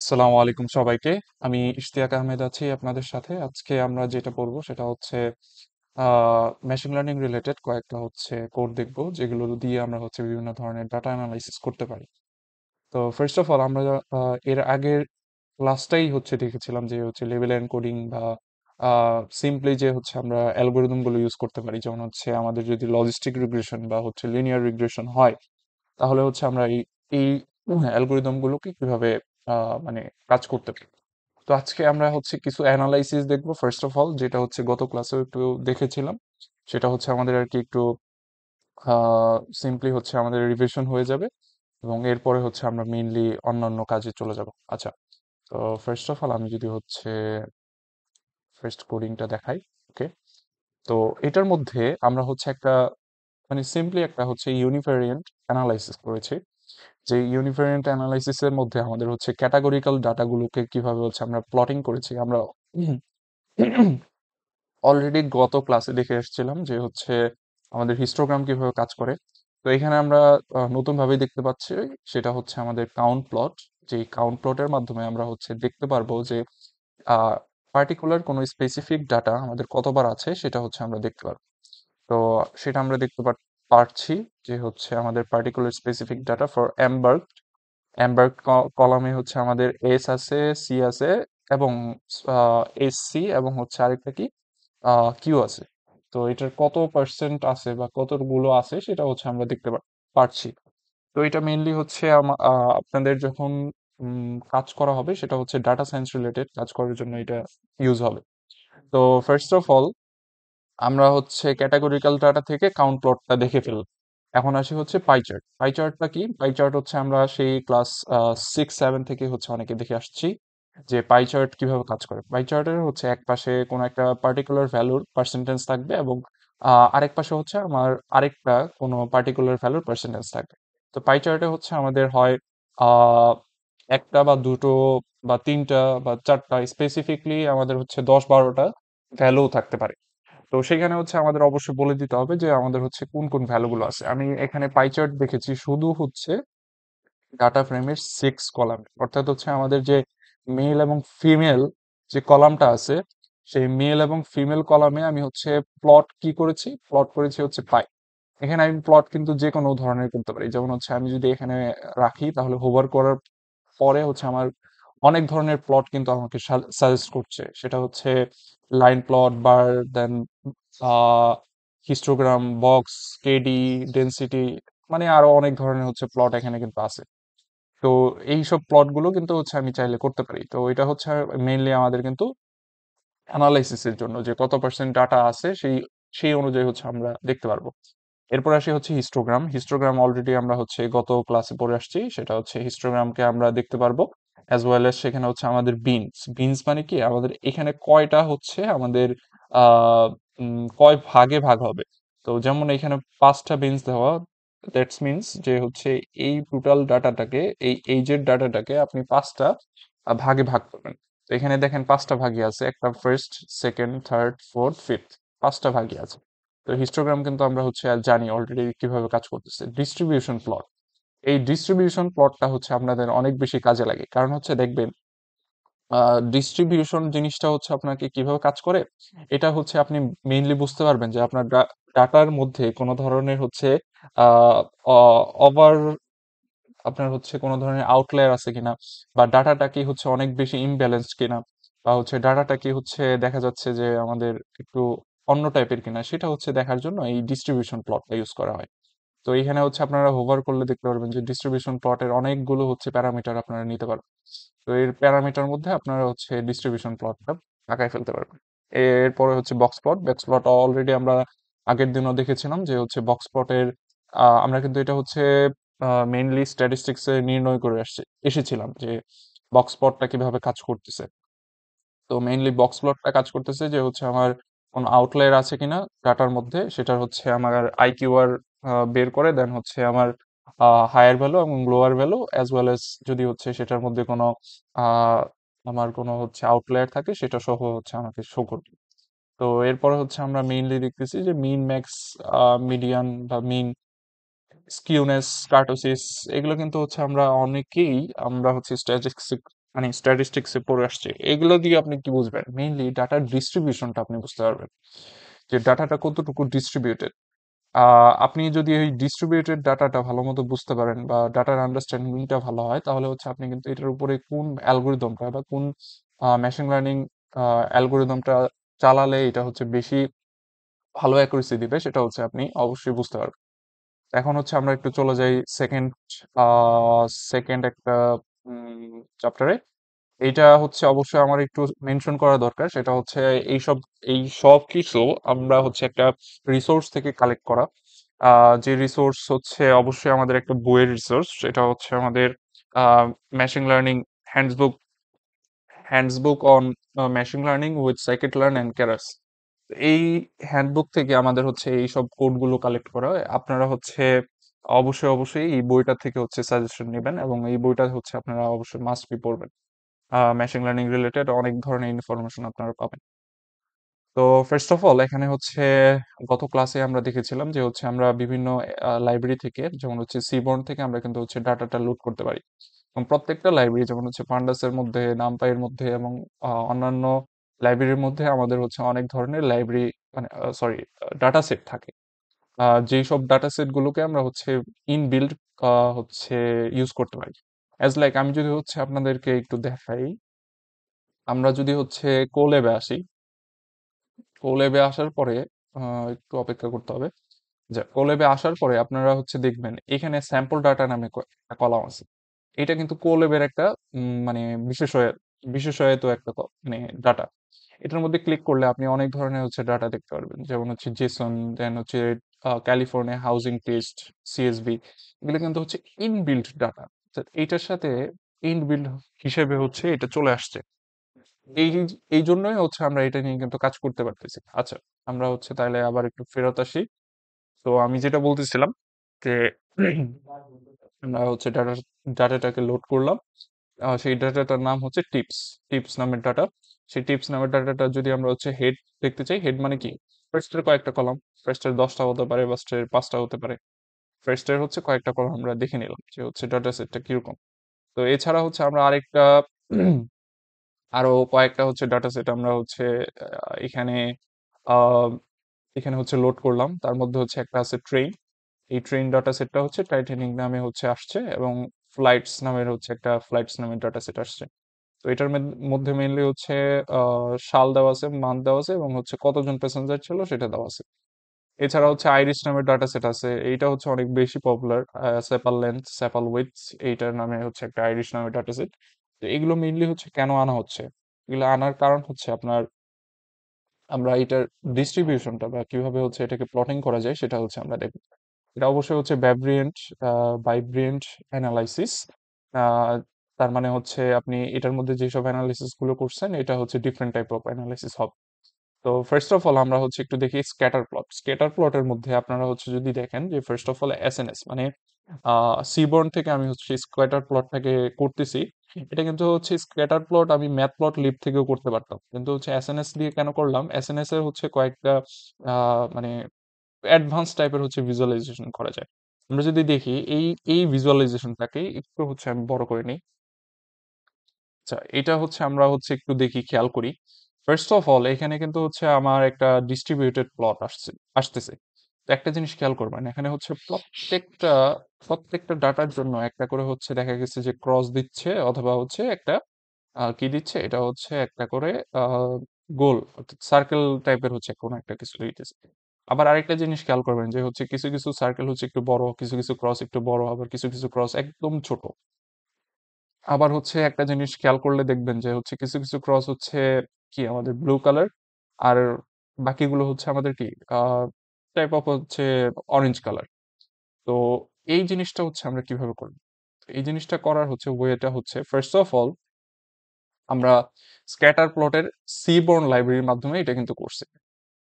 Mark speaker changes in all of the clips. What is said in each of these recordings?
Speaker 1: আসসালামু আলাইকুম সবাইকে। আমি ইশতিয়াক আহমেদ আছি আপনাদের সাথে। আজকে আমরা যেটা পড়বো সেটা হচ্ছে মেশিন লার্নিং রিলেটেড কয়েকটা হচ্ছে কোড দেখবো, যেগুলো দিয়ে আমরা হচ্ছে বিভিন্ন ধরনের ডাটা অ্যানালাইসিস করতে পারি। তো ফার্স্ট অফ অল আমরা এর আগের ক্লাসটাই হচ্ছে দেখেছিলাম যে হচ্ছে লেভেল এনকোডিং বা সিম্পলি যে হচ্ছে আমরা অ্যালগোরিদম গুলো ইউজ করতে পারি, যেমন হচ্ছে আমাদের যদি লজিস্টিক রিগ্রেশন বা হচ্ছে লিনিয়ার রিগ্রেশন হয়, তাহলে হচ্ছে আমরা এই অ্যালগোরিদম গুলোকে কিভাবে মানে কাজ করতে পারি। তো আজকে আমরা হচ্ছে কিছু অ্যানালাইসিস দেখবো ফার্স্ট অফ অল, যেটা হচ্ছে গত ক্লাসেও একটু দেখেছিলাম। সেটা হচ্ছে আমাদের আর কি একটু সিম্পলি হচ্ছে আমাদের রিভিশন হয়ে যাবে, এবং এরপরে হচ্ছে আমরা মেইনলি অন্যান্য কাজে চলে যাব। আচ্ছা, তো ফার্স্ট অফ অল আমি যদি হচ্ছে ফার্স্ট কোডিংটা দেখাই। ওকে, তো এটার মধ্যে আমরা হচ্ছে একটা মানে সিম্পলি একটা হচ্ছে ইউনিভেরিয়েন্ট অ্যানালাইসিস করেছি। যে ইউনিভেরিয়েন্ট অ্যানালাইসিসের মধ্যে আমাদের হচ্ছে ক্যাটাগরিক্যাল ডাটাগুলোকে কিভাবে হচ্ছে আমরা প্লটিং করেছি। আমরা অলরেডি গত ক্লাসে দেখে এসেছিলাম যে হচ্ছে আমাদের হিস্টোগ্রাম কিভাবে কাজ করে। তো এখানে আমরা নতুনভাবে দেখতে পাচ্ছি, সেটা হচ্ছে আমাদের কাউন্ট প্লট। যে কাউন্ট প্লটের মাধ্যমে আমরা হচ্ছে দেখতে পারবো যে পার্টিকুলার কোনো স্পেসিফিক ডাটা আমাদের কতবার আছে, সেটা হচ্ছে আমরা দেখতে পারবো। তো সেটা আমরা দেখতে পারছি যে হচ্ছে আমাদের পার্টিকুলার স্পেসিফিক ডাটা ফর এমবার্গ এমবার্গ কলামে হচ্ছে আমাদের এস আছে, সি আছে, এবং এস সি, এবং হচ্ছে আরেকটা কি কিউ আছে। তো এটার কত পার্সেন্ট আছে বা কতগুলো আছে সেটা হচ্ছে আমরা দেখতে পারছি। তো এটা মেইনলি হচ্ছে আপনাদের যখন কাজ করা হবে, সেটা হচ্ছে ডাটা সায়েন্স রিলেটেড কাজ করার জন্য এটা ইউজ হবে। তো ফার্স্ট অফ অল আমরা হচ্ছে ক্যাটাগরিক্যাল ডাটা থেকে কাউন্ট প্লটটা দেখে ফেলব। এখন আসি হচ্ছে পাই চার্ট। পাই চার্টটা কি? পাই চার্ট হচ্ছে আমরা সেই ক্লাস 6-7 থেকে হচ্ছে অনেকে দেখে আসছি যে পাই চার্ট কিভাবে কাজ করে। পাই চার্টের হচ্ছে এক পাশে কোনো একটা পার্টিকুলার ভ্যালুর পার্সেন্টেজ থাকবে, এবং আরেক পাশে হচ্ছে আমার আরেকটা কোনো পার্টিকুলার ভ্যালুর পার্সেন্টেজ থাকবে। তো পাই চার্টে হচ্ছে আমাদের হয় আহ, একটা বা দুটো বা তিনটা বা চারটা, স্পেসিফিকলি আমাদের হচ্ছে 10-12টা ভ্যালু থাকতে পারে। তো সেখানে হচ্ছে আমাদের অবশ্যই বলে দিতে হবে যে আমাদের হচ্ছে কোন কোন ভ্যালুগুলো আছে। আমি এখানে পাই চার্ট দেখেছি শুধু হচ্ছে ডাটা ফ্রেমের 6 কলামে, অর্থাৎ হচ্ছে আমাদের যে মেল এবং ফিমেল যে কলামটা আছে, সেই মেল এবং ফিমেল কলামে আমি হচ্ছে প্লট কি করেছি, প্লট করেছি হচ্ছে পাই। এখানে আমি প্লট কিন্তু যে কোনো ধরনের করতে পারি, যেমন হচ্ছে আমি যদি এখানে রাখি, তাহলে হোভার করার পরে হচ্ছে আমার অনেক ধরনের প্লট কিন্তু আমাকে সাজেস্ট করছে। সেটা হচ্ছে লাইন প্লট, বার, দেন হিস্টোগ্রাম, বক্স, কেডি, ডেনসিটি, মানে আরো অনেক ধরনের হচ্ছে প্লট এখানে কিন্তু আছে। তো এইসব প্লট গুলো কিন্তু হচ্ছে আমি চাইলে করতে পারি। তো এটা হচ্ছে মেইনলি আমাদের কিন্তু অ্যানালাইসিসের জন্য, যে কত পার্সেন্ট ডাটা আছে সেই সেই অনুযায়ী হচ্ছে আমরা দেখতে পারবো। এরপর আসি হচ্ছে হিস্টোগ্রাম। হিস্টোগ্রাম অলরেডি আমরা হচ্ছে গত ক্লাসে পড়ে আসছি। সেটা হচ্ছে হিস্টোগ্রামকে আমরা দেখতে পারবো অ্যাজ ওয়েল এস সেখানে হচ্ছে আমাদের বিনস। বিনস মানে কি? আমাদের এখানে কয়টা হচ্ছে আমাদের আহ কয় ভাগে ভাগ হবে। তো যেমন এখানে 5টা বিনস দেওয়া, দ্যাটস মিনস যে হচ্ছে এই টোটাল ডাটাটাকে, এই এইজের ডাটাটাকে আপনি 5টা ভাগে ভাগ করবেন। তো এখানে দেখেন 5টা ভাগই আছে, একটা first, second, third, fourth, fifth, 5টা ভাগই আছে। তো হিস্টোগ্রাম কিন্তু আমরা হচ্ছে আর জানি অলরেডি কিভাবে কাজ করতেছে। ডিস্ট্রিবিউশন প্লট, এই ডিস্ট্রিবিউশন প্লটটা হচ্ছে আপনাদের অনেক বেশি কাজে লাগে, কারণ হচ্ছে দেখবেন ডিস্ট্রিবিউশন জিনিসটা হচ্ছে আপনাকে কিভাবে কাজ করে, এটা হচ্ছে আপনি মেইনলি বুঝতে পারবেন যে আপনার ডাটার মধ্যে কোনো ধরনের হচ্ছে আহ ওভার, আপনার হচ্ছে কোনো ধরনের আউটলায়ার আছে কিনা, বা ডাটাটা কি হচ্ছে অনেক বেশি ইমব্যালেন্সড কিনা, বা হচ্ছে ডাটাটা কি হচ্ছে দেখা যাচ্ছে যে আমাদের একটু অন্য টাইপের কিনা, সেটা হচ্ছে দেখার জন্য এই ডিস্ট্রিবিউশন প্লটটা ইউজ করা হয়। তো এখানে হচ্ছে আপনারা হোভার করলে দেখতে পারবেন যে ডিস্ট্রিবিউশন প্লটের অনেকগুলো হচ্ছে প্যারামিটার আপনারা নিতে পারবেন। তো এর প্যারামিটার মধ্যে আপনারা হচ্ছে ডিস্ট্রিবিউশন প্লটটা আঁকায় ফেলতে পারবেন। এরপরে হচ্ছে box plot. Box plot already আমরা আগের দিনও দেখেছিলাম যে হচ্ছে বক্স প্লটের আমরা কিন্তু এটা হচ্ছে মেইনলি স্ট্যাটিস্টিক্সে নির্ণয় করে এসেছিলাম যে বক্স প্লটটা কিভাবে কাজ করতেছে। তো মেইনলি বক্স প্লটটা কাজ করতেছে যে হচ্ছে আমার কোনো আউটলায়ার আছে কিনা ডাটার মধ্যে, সেটা হচ্ছে আমার আইকিউআর বের করে দেন হচ্ছে আমার হায়ার ভ্যালু এবং lower value, as well as যদি হচ্ছে সেটার মধ্যে কোনো আহ, আমার কোনো হচ্ছে আউটলায়ার থাকে সেটা সহ হচ্ছে আমাকে শো করবে। তো এরপরে হচ্ছে আমরা মেইনলি দেখতেছি যে মিন, ম্যাক্স, মিডিয়ান বা মিন, স্কিউনেস, কার্টোসিস, এগুলো কিন্তু হচ্ছে আমরা অনেকেই আমরা হচ্ছে মানে স্ট্যাটিস্টিক্সে পড়ে আসছে, এগুলো দিয়ে আপনি কি বুঝবেন? মেইনলি ডাটার ডিস্ট্রিবিউশনটা আপনি বুঝতে পারবেন, যে ডাটাটা কতটুকু ডিস্ট্রিবিউটেড। আপনি যদি এই ডিস্ট্রিবিউটেড ডাটাটা ভালো মতো বুঝতে পারেন বা ডাটার আন্ডারস্ট্যান্ডিংটা ভালো হয়, তাহলে হচ্ছে আপনি কিন্তু এটার উপরে কোন অ্যালগোরিদমটা বা কোন মেশিন লার্নিং অ্যালগোরিদমটা চালালে এটা হচ্ছে বেশি ভালো অ্যাকুরেসি দিবে, সেটা হচ্ছে আপনি অবশ্যই বুঝতে পারবেন। এখন হচ্ছে আমরা একটু চলে যাই সেকেন্ড সেকেন্ড একটা চ্যাপ্টারে। এইটা হচ্ছে অবশ্যই আমার একটু মেনশন করা দরকার, সেটা হচ্ছে এইসব এই সব কিছু আমরা হচ্ছে একটা রিসোর্স থেকে কালেক্ট করা। যে রিসোর্স হচ্ছে অবশ্যই আমাদের একটা বইয়ের রিসোর্স, সেটা হচ্ছে আমাদের machine learning handbook handbook on machine learning with scikit learn and Keras. এই হ্যান্ডবুক থেকে আমাদের হচ্ছে এই সব কোডগুলো কালেক্ট করা হয়। আপনারা হচ্ছে অবশ্যই এই বইটা থেকে হচ্ছে সাজেশন নেবেন, এবং এই বইটা হচ্ছে আপনারা অবশ্যই মাস্ট বি পড়বেন। মেশিন লার্নিং রিলেটেড অনেক ধরনের ইনফরমেশন আপনারা পাবেন। তো ফার্স্ট অফ অল এখানে হচ্ছে গত ক্লাসে আমরা দেখেছিলাম যে হচ্ছে আমরা বিভিন্ন লাইব্রেরি থেকে, যেমন হচ্ছে সিবর্ন থেকে আমরা কিন্তু হচ্ছে ডাটাটা লোড করতে পারি। এবং প্রত্যেকটা লাইব্রেরি, যেমন হচ্ছে পান্ডাসের মধ্যে, নামপাইয়ের মধ্যে এবং অন্যান্য লাইব্রেরির মধ্যে আমাদের হচ্ছে অনেক ধরনের লাইব্রেরি, মানে সরি, ডাটা সেট থাকে। যেই সব ডাটা সেট গুলোকে আমরা হচ্ছে ইনবিল্ড হচ্ছে ইউজ করতে পারি। অ্যাজ লাইক আমি যদি হচ্ছে আপনাদেরকে একটু দেখাই, আমরা যদি হচ্ছে কোল্যাবে আসি, কোল্যাবে আসার পরে একটু অপেক্ষা করতে হবে। যে কোল্যাবে আসার পরে আপনারা হচ্ছে দেখবেন এখানে স্যাম্পল ডাটা নামে একটা কলাম আছে। এটা কিন্তু কোল্যাবের একটা মানে বিশেষায়িত একটা মানে ডাটা। এটার মধ্যে ক্লিক করলে আপনি অনেক ধরনের হচ্ছে ডাটা দেখতে পারবেন, যেমন হচ্ছে জেসন, দেন হচ্ছে ক্যালিফোর্নিয়া হাউজিং টেস্ট, সিএসবি। এগুলো কিন্তু হচ্ছে ইনবিল্ড ডাটা। এইটার সাথে ইনবিল্ড হিসেবে হচ্ছে এটা চলে আসছে। এই এই জন্যই হচ্ছে আমরা এটা নিয়ে কিন্তু কাজ করতে পারতেছি। আচ্ছা, আমরা হচ্ছে তাহলে আবার একটু ফেরত আসি। তো আমি যেটা বলতেছিলাম যে আমরা হচ্ছে ডাটাটাকে লোড করলাম। সেই ডাটাটার নাম হচ্ছে টিপস। টিপস নামের ডাটা। সেই টিপস নামের ডাটাটা যদি আমরা হচ্ছে হেড দেখতে চাই, হেড মানে কি? ফার্স্টের কয়েকটা কলাম, ফার্স্টের 10টা হতে পারে, ফার্স্টের 5টা হতে পারে। ফার্স্টের হচ্ছে কয়েকটা কলাম আমরা দেখে নিলাম যে হচ্ছে ডাটা সেটটা কিরকম। তো এছাড়া হচ্ছে আমরা আরেকটা আরো কয়েকটা হচ্ছে ডাটা সেট আমরা হচ্ছে এখানে আহ, এখানে হচ্ছে লোড করলাম। তার মধ্যে হচ্ছে একটা আছে ট্রেন। এই ট্রেন ডাটা সেটটা হচ্ছে টাইটানিক নামে হচ্ছে আসছে, এবং ফ্লাইটস নামের হচ্ছে একটা ফ্লাইটস নামের ডাটা সেট আসছে। তো এটার মধ্যে মেইনলি হচ্ছে সাল দেওয়া আছে, মান্থ দেওয়া আছে, এবং হচ্ছে কতজন প্যাসেঞ্জার ছিল সেটা দেওয়া আছে। এছাড়া হচ্ছে আইরিশ নামের ডাটা সেট আছে, এইটা হচ্ছে অনেক বেশি পপুলার। সেপাল লেন্থ, সেপাল উইডথ, এইটার নামে হচ্ছে একটা আইরিশ নামের ডাটা সেট। তো এগুলো মেইনলি হচ্ছে কেন আনা হচ্ছে? এগুলো আনার কারণ হচ্ছে আপনার, আমরা এটার ডিস্ট্রিবিউশনটা বা কিভাবে হচ্ছে এটাকে প্লটিং করা যায় সেটা হচ্ছে আমরা দেখব। এটা অবশ্যই হচ্ছে ব্যাভ্রিয়েন্ট বাইব্রিয়েন্ট অ্যানালাইসিস। তার মানে হচ্ছে আপনি এটার মধ্যে যেসব অ্যানালাইসিস গুলো করছেন, এটা হচ্ছে ডিফারেন্ট টাইপ অফ অ্যানালাইসিস হবে। তো ফার্স্ট অফ অল আমরা হচ্ছে একটু দেখি স্ক্যাটার প্লট। স্ক্যাটার প্লটের মধ্যে আপনারা হচ্ছে যদি দেখেন যে ফার্স্ট অফ অল এসএনএস মানে সিবর্ন থেকে আমি হচ্ছে স্ক্যাটার প্লটটাকে করতেছি। এটা কিন্তু হচ্ছে স্ক্যাটার প্লট আমি ম্যাথ প্লট লিব থেকেও করতে পারতাম, কিন্তু হচ্ছে এসএনএস দিয়ে কেন করলাম? এসএনএস এর হচ্ছে কয়েকটা মানে অ্যাডভান্স টাইপের হচ্ছে ভিজুয়ালাইজেশন করা যায়। আমরা যদি দেখি এই ভিজুয়ালাইজেশনটাকে একটু হচ্ছে আমি বড় করে নিই। আচ্ছা, এটা হচ্ছে আমরা হচ্ছে একটু দেখি, খেয়াল করি। ফার্স্ট অফ অল এখানে কিন্তু হচ্ছে আমার একটা ডিস্ট্রিবিউটেড প্লট আসতেছে। তো একটা জিনিস খেয়াল করবেন, এখানে হচ্ছে প্রত্যেকটা ডাটার জন্য একটা করে হচ্ছে দেখা গেছে যে ক্রস দিচ্ছে, অথবা হচ্ছে একটা কি দিচ্ছে, এটা হচ্ছে একটা করে গোল সার্কেল টাইপের হচ্ছে কোনো একটা কিছু দিতেছে। আবার আরেকটা জিনিস খেয়াল করবেন যে হচ্ছে কিছু কিছু সার্কেল হচ্ছে একটু বড়, কিছু কিছু ক্রস একটু বড়, আবার কিছু কিছু ক্রস একদম ছোট। আবার হচ্ছে একটা জিনিস খেয়াল করলে দেখবেন যে হচ্ছে কিছু কিছু ক্রস হচ্ছে কি আমাদের ব্লু কালার, আর বাকিগুলো হচ্ছে আমাদের কি টাইপ অফ হচ্ছে অরেঞ্জ কালার। তো এই জিনিসটা হচ্ছে আমরা কিভাবে করব? এই জিনিসটা করার হচ্ছে ওয়েটা হচ্ছে ফার্স্ট অফ অল আমরা স্ক্যাটার প্লটের সিবর্ন লাইব্রেরির মাধ্যমে এটা কিন্তু করছি।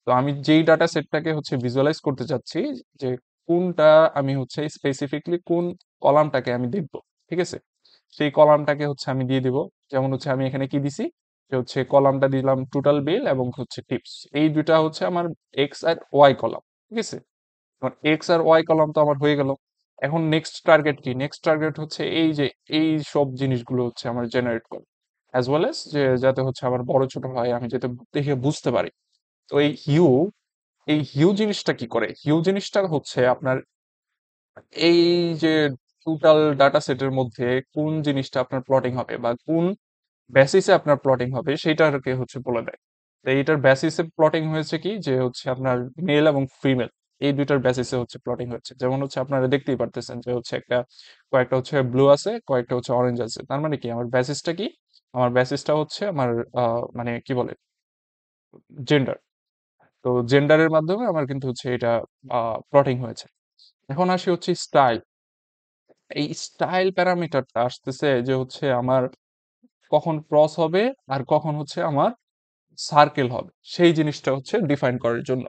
Speaker 1: তো আমি যেই ডাটা সেটটাকে হচ্ছে ভিজুয়ালাইজ করতে চাচ্ছি, যে কোনটা আমি হচ্ছে স্পেসিফিকলি কোন কলামটাকে আমি দেখব, ঠিক আছে? সেই কলামটাকে হচ্ছে আমি দিয়ে দিব। যেমন হচ্ছে আমি এখানে কি দিছি, যে হচ্ছে কলামটা দিলাম টোটাল বিল এবং হচ্ছে টিপস। এই দুইটা হচ্ছে আমার এক্স আর ওয়াই কলাম, ঠিক আছে? এখন এক্স আর ওয়াই কলাম তো আমার হয়ে গেল। এখন নেক্সট টার্গেট কি? নেক্সট টার্গেট হচ্ছে এই যে এই সব জিনিসগুলো হচ্ছে আমার জেনারেট করা। অ্যাজ ওয়েল এস যে যাতে হচ্ছে আমার বড় ছোট হয় আমি যাতে দেখে বুঝতে পারি। তো এই হিউ জিনিসটা কি করে? হিউ জিনিসটা হচ্ছে আপনার এই যে টোটাল ডাটা সেটের মধ্যে কোন জিনিসটা আপনার প্লটিং হবে বা কোন বেসিসে আপনার প্লটিং হবে সেটাকে হচ্ছে বলে দেয়। তো এইটার বেসিসে প্লটিং হয়েছে কি যে হচ্ছে আপনার মেল এবং ফিমেল এই দুইটার বেসিসে হচ্ছে প্লটিং হচ্ছে। যেমন হচ্ছে আপনারা দেখতেই পারতেছেন যে হচ্ছে কয়েকটা হচ্ছে ব্লু আছে, কয়েকটা হচ্ছে অরেঞ্জ আছে। তার মানে কি আমার বেসিসটা কি? আমার বেসিসটা হচ্ছে আমার মানে কি বলে জেন্ডার। তো জেন্ডারের মাধ্যমে আমার কিন্তু হচ্ছে এটা প্লটিং হয়েছে। এখন আসি হচ্ছে স্টাইল। এই স্টাইল প্যারামিটারটা আসতেছে যে হচ্ছে আমার কখন ক্রস হবে আর কখন হচ্ছে আমার সার্কেল হবে সেই জিনিসটা হচ্ছে ডিফাইন করার জন্য।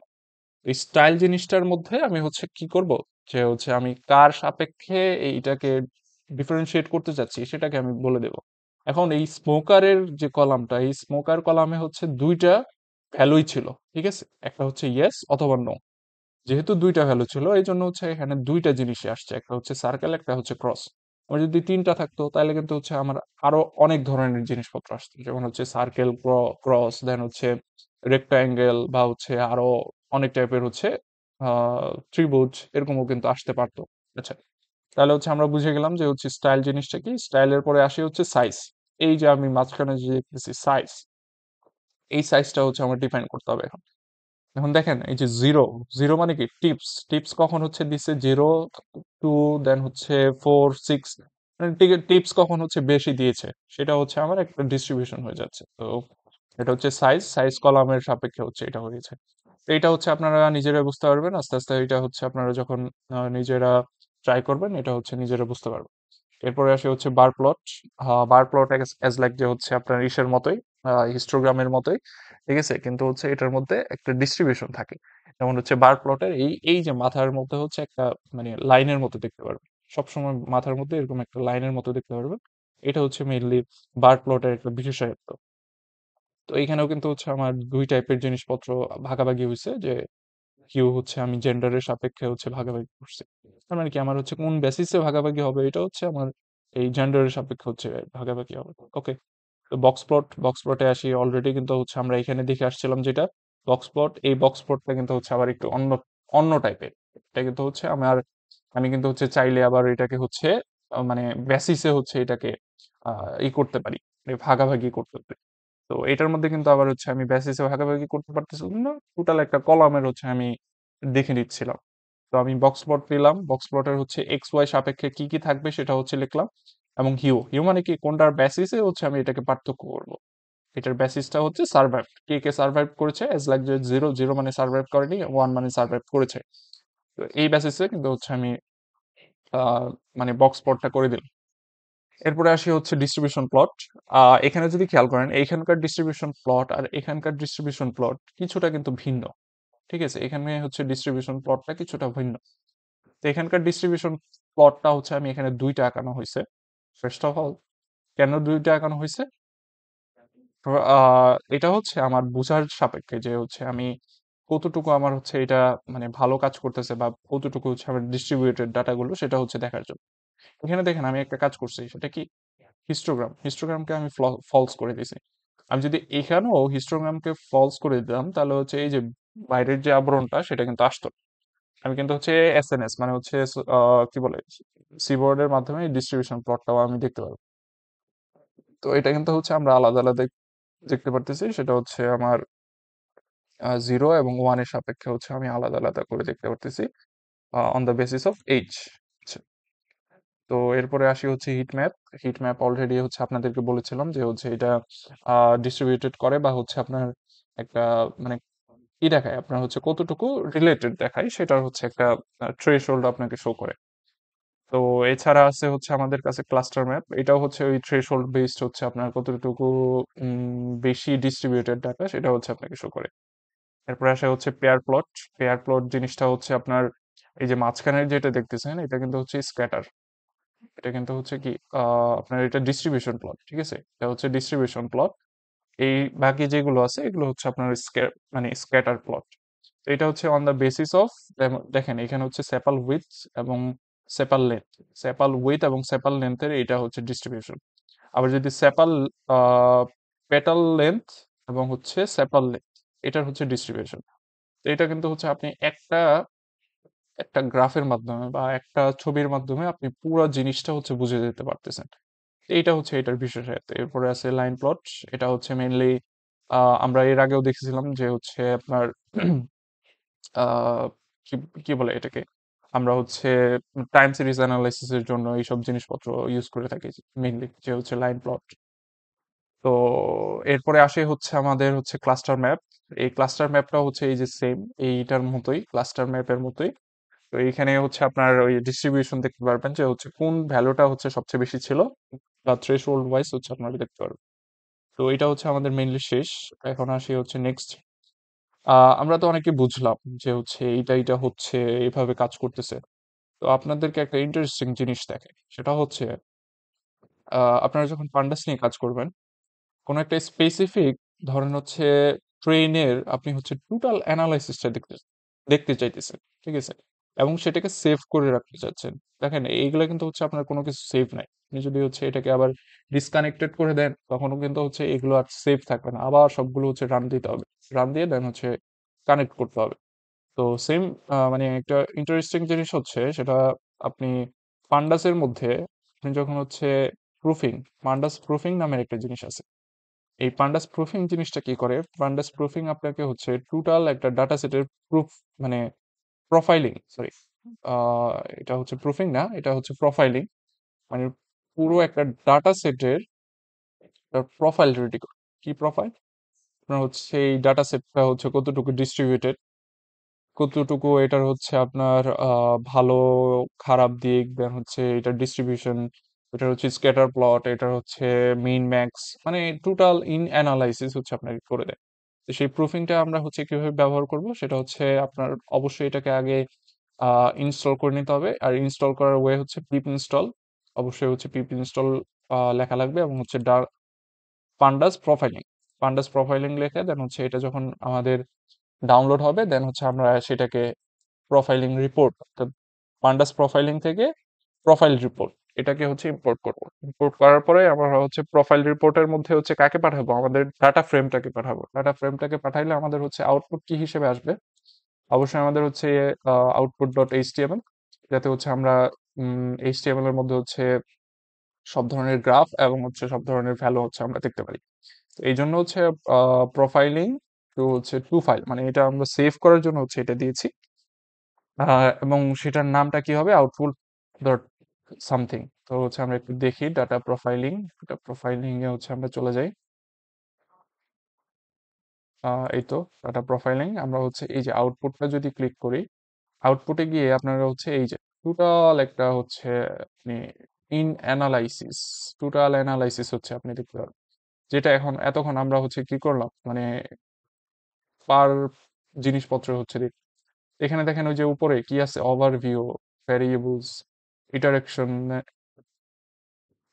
Speaker 1: এই স্টাইল জিনিসটার মধ্যে আমি হচ্ছে কি করব যে হচ্ছে আমি কার সাপেক্ষে এইটাকে ডিফারেন্সিয়েট করতে চাচ্ছি সেটাকে আমি বলে দেব। এখন এই স্মোকারের যে কলামটা, এই স্মোকার কলামে হচ্ছে দুইটা ভ্যালুই ছিল, ঠিক আছে? একটা হচ্ছে ইয়েস অথবা নো। যেহেতু দুইটা ভ্যালু ছিল এই জন্য হচ্ছে এখানে দুইটা জিনিসই আসছে, একটা হচ্ছে সার্কেল, একটা হচ্ছে ক্রস। আমার যদি তিনটা থাকতো তাহলে কিন্তু হচ্ছে আমার আরো অনেক ধরনের জিনিসপত্র আসতো, যেমন হচ্ছে সার্কেল, ক্রস, দেন হচ্ছে রেক্টাঙ্গেল, বা হচ্ছে আরো অনেক টাইপের হচ্ছে ত্রিভুজ এরকমও কিন্তু আসতে পারতো। আচ্ছা, তাহলে হচ্ছে আমরা বুঝে গেলাম যে হচ্ছে স্টাইল জিনিসটা কি। স্টাইলের পরে আসে হচ্ছে সাইজ। এই যে আমি মাঝখানে যে দেখতেছি সাইজ, এই সাইজটা হচ্ছে আমার ডিফাইন করতে হবে এখন। এখন দেখেন এই যে জিরো, জিরো মানে কি টিপস, টিপস কখন হচ্ছে দিচ্ছে 0 2 দেন হচ্ছে 4 6, মানে টিপস কখন হচ্ছে বেশি দিয়েছে সেটা হচ্ছে আমার একটা ডিস্ট্রিবিউশন হয়ে যাচ্ছে। তো এটা হচ্ছে সাইজ, সাইজ কলামের সাপেক্ষে হচ্ছে এটা হয়েছে। তো এটা হচ্ছে আপনারা নিজেরা বুঝতে পারবেন আস্তে আস্তে, এটা হচ্ছে আপনারা যখন নিজেরা ট্রাই করবেন এটা হচ্ছে নিজেরা বুঝতে পারবেন। এরপরে আসে হচ্ছে বার প্লট। বার প্লট এজ লাইক যে হচ্ছে আপনার ইসের মতোই, হিস্টোগ্রামের মতোই, ঠিক আছে? কিন্তু হচ্ছে এটার মধ্যে একটা ডিস্ট্রিবিউশন থাকে। যেমন হচ্ছে বার প্লটের এই এই যে মাথার মধ্যে হচ্ছে একটা মানে লাইনের মতো দেখতে পারবেন। সবসময় মাথার মধ্যে এরকম একটা লাইনের মতো দেখতে পারবেন। এটা হচ্ছে মেইনলি বার প্লটের একটা বিশেষত্ব। তো এইখানেও কিন্তু হচ্ছে আমার দুই টাইপের জিনিসপত্র ভাগাভাগি হয়েছে, যে কিউ হচ্ছে আমি জেন্ডারের সাপেক্ষে হচ্ছে ভাগাভাগি করছি। তার মানে কি আমার হচ্ছে কোন বেসিসে ভাগাভাগি হবে এটা হচ্ছে আমার এই জেন্ডারের সাপেক্ষে হচ্ছে ভাগাভাগি হবে। ওকে, তো বক্স প্লটে আসি। অলরেডি কিন্তু হচ্ছে আমরা এখানে দেখে আসছিলাম যেটা বক্স প্লট, এই বক্স প্লটটা কিন্তু হচ্ছে আবার একটু অন্য অন্য টাইপের। এটা কিন্তু হচ্ছে আমি কিন্তু হচ্ছে চাইলে আবার এটাকে হচ্ছে মানে বেসিসে হচ্ছে এটাকে ই করতে পারি, মানে ভাগাভাগি করতে পারি। তো এটার মধ্যে কিন্তু আবার হচ্ছে আমি বেসিসে ভাগাভাগি করতে পারতেছিলাম না, টোটাল একটা কলামের হচ্ছে আমি দেখে নিচ্ছিলাম। তো আমি বক্স প্লট নিলাম, বক্স প্লটের হচ্ছে এক্স ওয়াই সাপেক্ষে কি কি থাকবে সেটা হচ্ছে লিখলাম। এবং হিউ, হিউ মানে কি কোনটার বেসিসে হচ্ছে আমি এটাকে পার্থক্য করব। এটার বেসিসটা হচ্ছে সার্ভাইভ, কে কে সার্ভাইভ করেছে, এজ লাইক যে জিরো, জিরো মানে সার্ভাইভ করেনি, ওয়ান মানে সার্ভাইভ করেছে। তো এই বেসিসে কিন্তু হচ্ছে আমি আহ, মানে বক্স প্লটটা করে দিলাম। এরপরে আসি হচ্ছে ডিস্ট্রিবিউশন প্লট। এখানে যদি খেয়াল করেন এইখানকার ডিস্ট্রিবিউশন প্লট আর এখানকার ডিস্ট্রিবিউশন প্লট কিছুটা কিন্তু ভিন্ন, ঠিক আছে? এখানে হচ্ছে ডিস্ট্রিবিউশন প্লটটা কিছুটা ভিন্ন। তো এখানকার ডিস্ট্রিবিউশন প্লটটা হচ্ছে আমি এখানে দুইটা আঁকানো হয়েছে। ফার্স্ট অফ অল, কেন দুইটা আঁকানো হয়েছে? এটা হচ্ছে আমার বোঝার সাপেক্ষে যে হচ্ছে আমি কতটুকু আমার হচ্ছে এটা মানে ভালো কাজ করতেছে বা কতটুকু হচ্ছে আমার ডিস্ট্রিবিউটেড ডাটাগুলো সেটা হচ্ছে দেখার জন্য। এখানে দেখেন আমি একটা কাজ করছি, সেটা কি হিস্টোগ্রামকে আমি ফলস করে দিয়েছি। আমি যদি এখানেও হিস্টোগ্রামকে ফলস করে দিতাম তাহলে হচ্ছে এই যে বাইরের যে আবরণটা সেটা কিন্তু আসতো না। আমি কিন্তু হচ্ছে এসএনএস মানে হচ্ছে কি বলে সিবোর্ডের মাধ্যমে ডিস্ট্রিবিউশন প্লটটাও আমি দেখতে পারবো। তো এটা কিন্তু হচ্ছে আমরা আলাদা আলাদা দেখতে পারতেছি, সেটা হচ্ছে আমার 0 এবং 1 এর সাপেক্ষে হচ্ছে আমি আলাদা আলাদা করে দেখতে পারতেছি on the basis of H. তো এরপরে আসি হচ্ছে hit map. Hit map already হচ্ছে আপনাদেরকে বলেছিলাম যে হচ্ছে এটা ডিস্ট্রিবিউটেড করে বা হচ্ছে আপনার একটা মানে কি দেখায়, আপনার হচ্ছে কতটুকু রিলেটেড দেখায় সেটার হচ্ছে একটা থ্রেশহোল্ড আপনাকে শো করে। তো এছাড়া আছে হচ্ছে আমাদের কাছে ক্লাস্টার ম্যাপ, এটাও হচ্ছে ওই থ্রেশহোল্ড বেসড হচ্ছে আপনার কতটুকু বেশি ডিস্ট্রিবিউটেড ডাটা সেটা হচ্ছে আপনাকে শো করে। এরপরে আসে হচ্ছে পেয়ার প্লট। পেয়ার প্লট জিনিসটা হচ্ছে আপনার এই যে মাঝখানের যেটা দেখতেছেন এটা কিন্তু হচ্ছে স্ক্যাটার। এটা কিন্তু হচ্ছে কি আপনার এটা ডিস্ট্রিবিউশন প্লট, ঠিক আছে? এটা হচ্ছে ডিস্ট্রিবিউশন প্লট। এই বাকি যেগুলো আছে এগুলো হচ্ছে আপনার মানে স্ক্যাটার প্লট। তো এটা হচ্ছে অন দ্য বেসিস অফ, দেখেন এখানে হচ্ছে সেপাল উইথ এবং সেপাল লেন্থ, সেপাল উইথ এবং সেপাল লেন্থের এটা হচ্ছে ডিস্ট্রিবিউশন। আবার যদি সেপাল পেটাল লেন্থ এবং হচ্ছে সেপাল লেন্থ, এটার হচ্ছে ডিস্ট্রিবিউশন। তো এটা কিন্তু হচ্ছে আপনি একটা একটা গ্রাফের মাধ্যমে বা একটা ছবির মাধ্যমে আপনি পুরো জিনিসটা হচ্ছে বুঝে যেতে পারতেছেন। এইটা হচ্ছে এটার বিশেষত্ব। এরপরে আছে লাইন প্লট। এটা হচ্ছে মেইনলি আমরা এর আগেও দেখেছিলাম যে হচ্ছে আপনার আহ, কি কি বলে এটাকে, আমরা হচ্ছে টাইম সিরিজ অ্যানালাইসিস এর জন্য এইসব জিনিসপত্র ইউজ করে থাকি মেইনলি, যে হচ্ছে লাইন প্লট। তো এরপরে আসে হচ্ছে আমাদের হচ্ছে ক্লাস্টার ম্যাপ। এই ক্লাস্টার ম্যাপটা হচ্ছে এই যে সেম এইটার মতোই, ক্লাস্টার ম্যাপের মতোই। তো এইখানে হচ্ছে আপনার ওই ডিস্ট্রিবিউশন দেখতে পারবেন যে হচ্ছে কোন ভ্যালুটা হচ্ছে সবচেয়ে বেশি ছিল, বা থ্রেশহোল্ড ওয়াইজ হচ্ছে আপনারা দেখতে পারবেন। তো এটা হচ্ছে আমাদের মেইনলি শেষ। এখন আসি হচ্ছে নেক্সট। আমরা তো অনেকে বুঝলাম যে হচ্ছে এইটা এইটা হচ্ছে এইভাবে কাজ করতেছে। তো আপনাদেরকে একটা ইন্টারেস্টিং জিনিস দেখে, সেটা হচ্ছে আপনারা যখন পান্ডাস নিয়ে কাজ করবেন, কোনো একটা স্পেসিফিক, ধরেন হচ্ছে ট্রেনের আপনি হচ্ছে টোটাল অ্যানালাইসিসটা দেখতে দেখতে চাইতেছেন, ঠিক আছে, এবং সেটাকে সেভ করে রাখতে চাচ্ছেন। দেখেন এইগুলা কিন্তু হচ্ছে আপনার কোনো কিছু সেভ নাই। আপনি যদি হচ্ছে এটাকে আবার ডিসকানেক্টেড করে দেন, তখনও কিন্তু হচ্ছে এগুলো আর সেভ থাকবে না, আবার সবগুলো হচ্ছে রান দিতে হবে। রান দিয়ে দেন হচ্ছে কানেক্ট করতে হবে। তো সেম মানে একটা ইন্টারেস্টিং জিনিস হচ্ছে সেটা, আপনি পান্ডাসের মধ্যে আপনি যখন হচ্ছে প্রুফিং, পান্ডাস প্রুফিং নামের একটা জিনিস আছে। এই পান্ডাস প্রুফিং জিনিসটা কি করে, পান্ডাস প্রুফিং আপনাকে হচ্ছে টোটাল একটা ডাটা সেটের প্রুফ, মানে প্রোফাইলিং, সরি, এটা হচ্ছে প্রুফিং না, এটা হচ্ছে প্রোফাইলিং। মানে পুরো একটা ডাটা সেটের প্রোফাইল রেডি করে। কি প্রোফাইল? আপনার হচ্ছে এই ডাটা সেটটা হচ্ছে কতটুকু ডিস্ট্রিবিউটেড, কতটুকু এটার হচ্ছে আপনার ভালো খারাপ দিক, দেন হচ্ছে এটার ডিস্ট্রিবিউশন, এটার হচ্ছে স্ক্যাটার প্লট, এটার হচ্ছে মিন ম্যাক্স, মানে টোটাল ইন অ্যানালাইসিস হচ্ছে আপনাকে করে দেয়। তো সেই প্রুফিংটা আমরা হচ্ছে কিভাবে ব্যবহার করব, সেটা হচ্ছে আপনার অবশ্যই এটাকে আগে ইনস্টল করে নিতে হবে। আর ইনস্টল করার ওয়ে হচ্ছে পিপ ইনস্টল, অবশ্যই হচ্ছে পিপ ইনস্টল লেখা লাগবে, এবং হচ্ছে পান্ডাস প্রোফাইলিং, পান্ডাস প্রোফাইলিং লেখে দেন হচ্ছে এটা যখন আমাদের ডাউনলোড হবে, দেন হচ্ছে আমরা সেটাকে প্রোফাইলিং রিপোর্ট, অর্থাৎ পান্ডাস প্রোফাইলিং থেকে প্রোফাইল রিপোর্ট, এটাকে হচ্ছে ইম্পোর্ট করব। ইম্পোর্ট করার পরে আমরা হচ্ছে প্রোফাইল রিপোর্টের মধ্যে হচ্ছে কাকে পাঠাবো, আমাদের ডাটা ফ্রেমটাকে পাঠাবো। ডাটা ফ্রেমটাকে পাঠাইলে আমাদের হচ্ছে আউটপুট কি হিসেবে আসবে, অবশ্যই আমাদের হচ্ছে আউটপুট ডট এইচটিএমএল, যাতে হচ্ছে আমরা এইচটিএমএল এর মধ্যে হচ্ছে সব ধরনের গ্রাফ এবং হচ্ছে সব ধরনের ভ্যালু হচ্ছে আমরা দেখতে পারি। তো এই জন্য হচ্ছে প্রোফাইলিং টু হচ্ছে টু ফাইল, মানে এটা আমরা সেভ করার জন্য হচ্ছে এটা দিয়েছি। এবং সেটার নামটা কি হবে, আউটপুট ডট সামথিং। তো হচ্ছে আমরা একটু দেখি ডাটা প্রোফাইলিং, ডাটা প্রোফাইলিং এ হচ্ছে আমরা চলে যাই। এই তো ডাটা প্রোফাইলিং, আমরা হচ্ছে এই যে আউটপুটটা যদি ক্লিক করি, আউটপুটে গিয়ে আপনারা হচ্ছে এই যে টোটাল একটা হচ্ছে আপনি ইন অ্যানালাইসিস, টোটাল অ্যানালাইসিস হচ্ছে আপনি দেখতে পারবেন। যেটা এখন এতক্ষণ আমরা হচ্ছে কি করলাম, মানে পার জিনিসপত্র হচ্ছে এখানে দেখেন ওই যে উপরে কি আছে, ওভারভিউ, ভ্যারিয়েবলস, ইটারেকশন,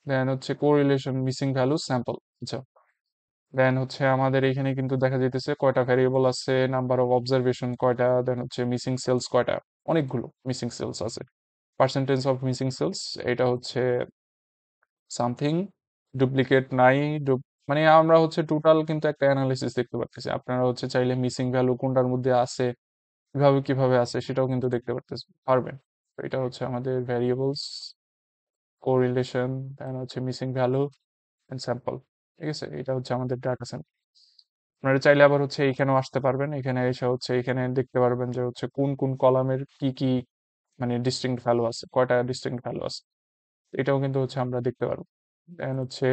Speaker 1: দেন হচ্ছে কোরিলেশন, মিসিং ভ্যালু, স্যাম্পল। আচ্ছা, দেন হচ্ছে আমাদের এখানে কিন্তু দেখা যাইতেছে কয়টা ভ্যারিয়েবল আছে, নাম্বার অফ অবজারভেশন কয়টা, দেন হচ্ছে মিসিং সেলস কয়টা, অনেকগুলো মিসিং সেলস আছে। পার্সেন্টেজ অফ মিসিং সেলস, এটা হচ্ছে সামথিং, ডুপ্লিকেট নাই, মানে আমরা হচ্ছে টোটাল কিন্তু একটা অ্যানালিসিস দেখতে পাচ্ছি। আপনারা হচ্ছে চাইলে মিসিং ভ্যালু কোনটার মধ্যে আছে, কিভাবে কিভাবে আছে, সেটাও কিন্তু দেখতে পারবেন। তো এটা হচ্ছে আমাদের ভ্যারিয়েবলস, কোরিলেশন, দেন হচ্ছে মিসিং ভ্যালু এন্ড স্যাম্পল। ঠিক আছে, এটা হচ্ছে আমাদের ডাটা সেট। আপনারা চাইলে আবার হচ্ছে এইখানেও আসতে পারবেন, এখানে এসে হচ্ছে এখানে দেখতে পারবেন যে হচ্ছে কোন কোন কলামের কি কি মানে ডিস্টিংক্ট ভ্যালু আছে, কয়টা ডিস্টিংক্ট ভ্যালু আছে, এটাও কিন্তু হচ্ছে আমরা দেখতে পারবো। দেন হচ্ছে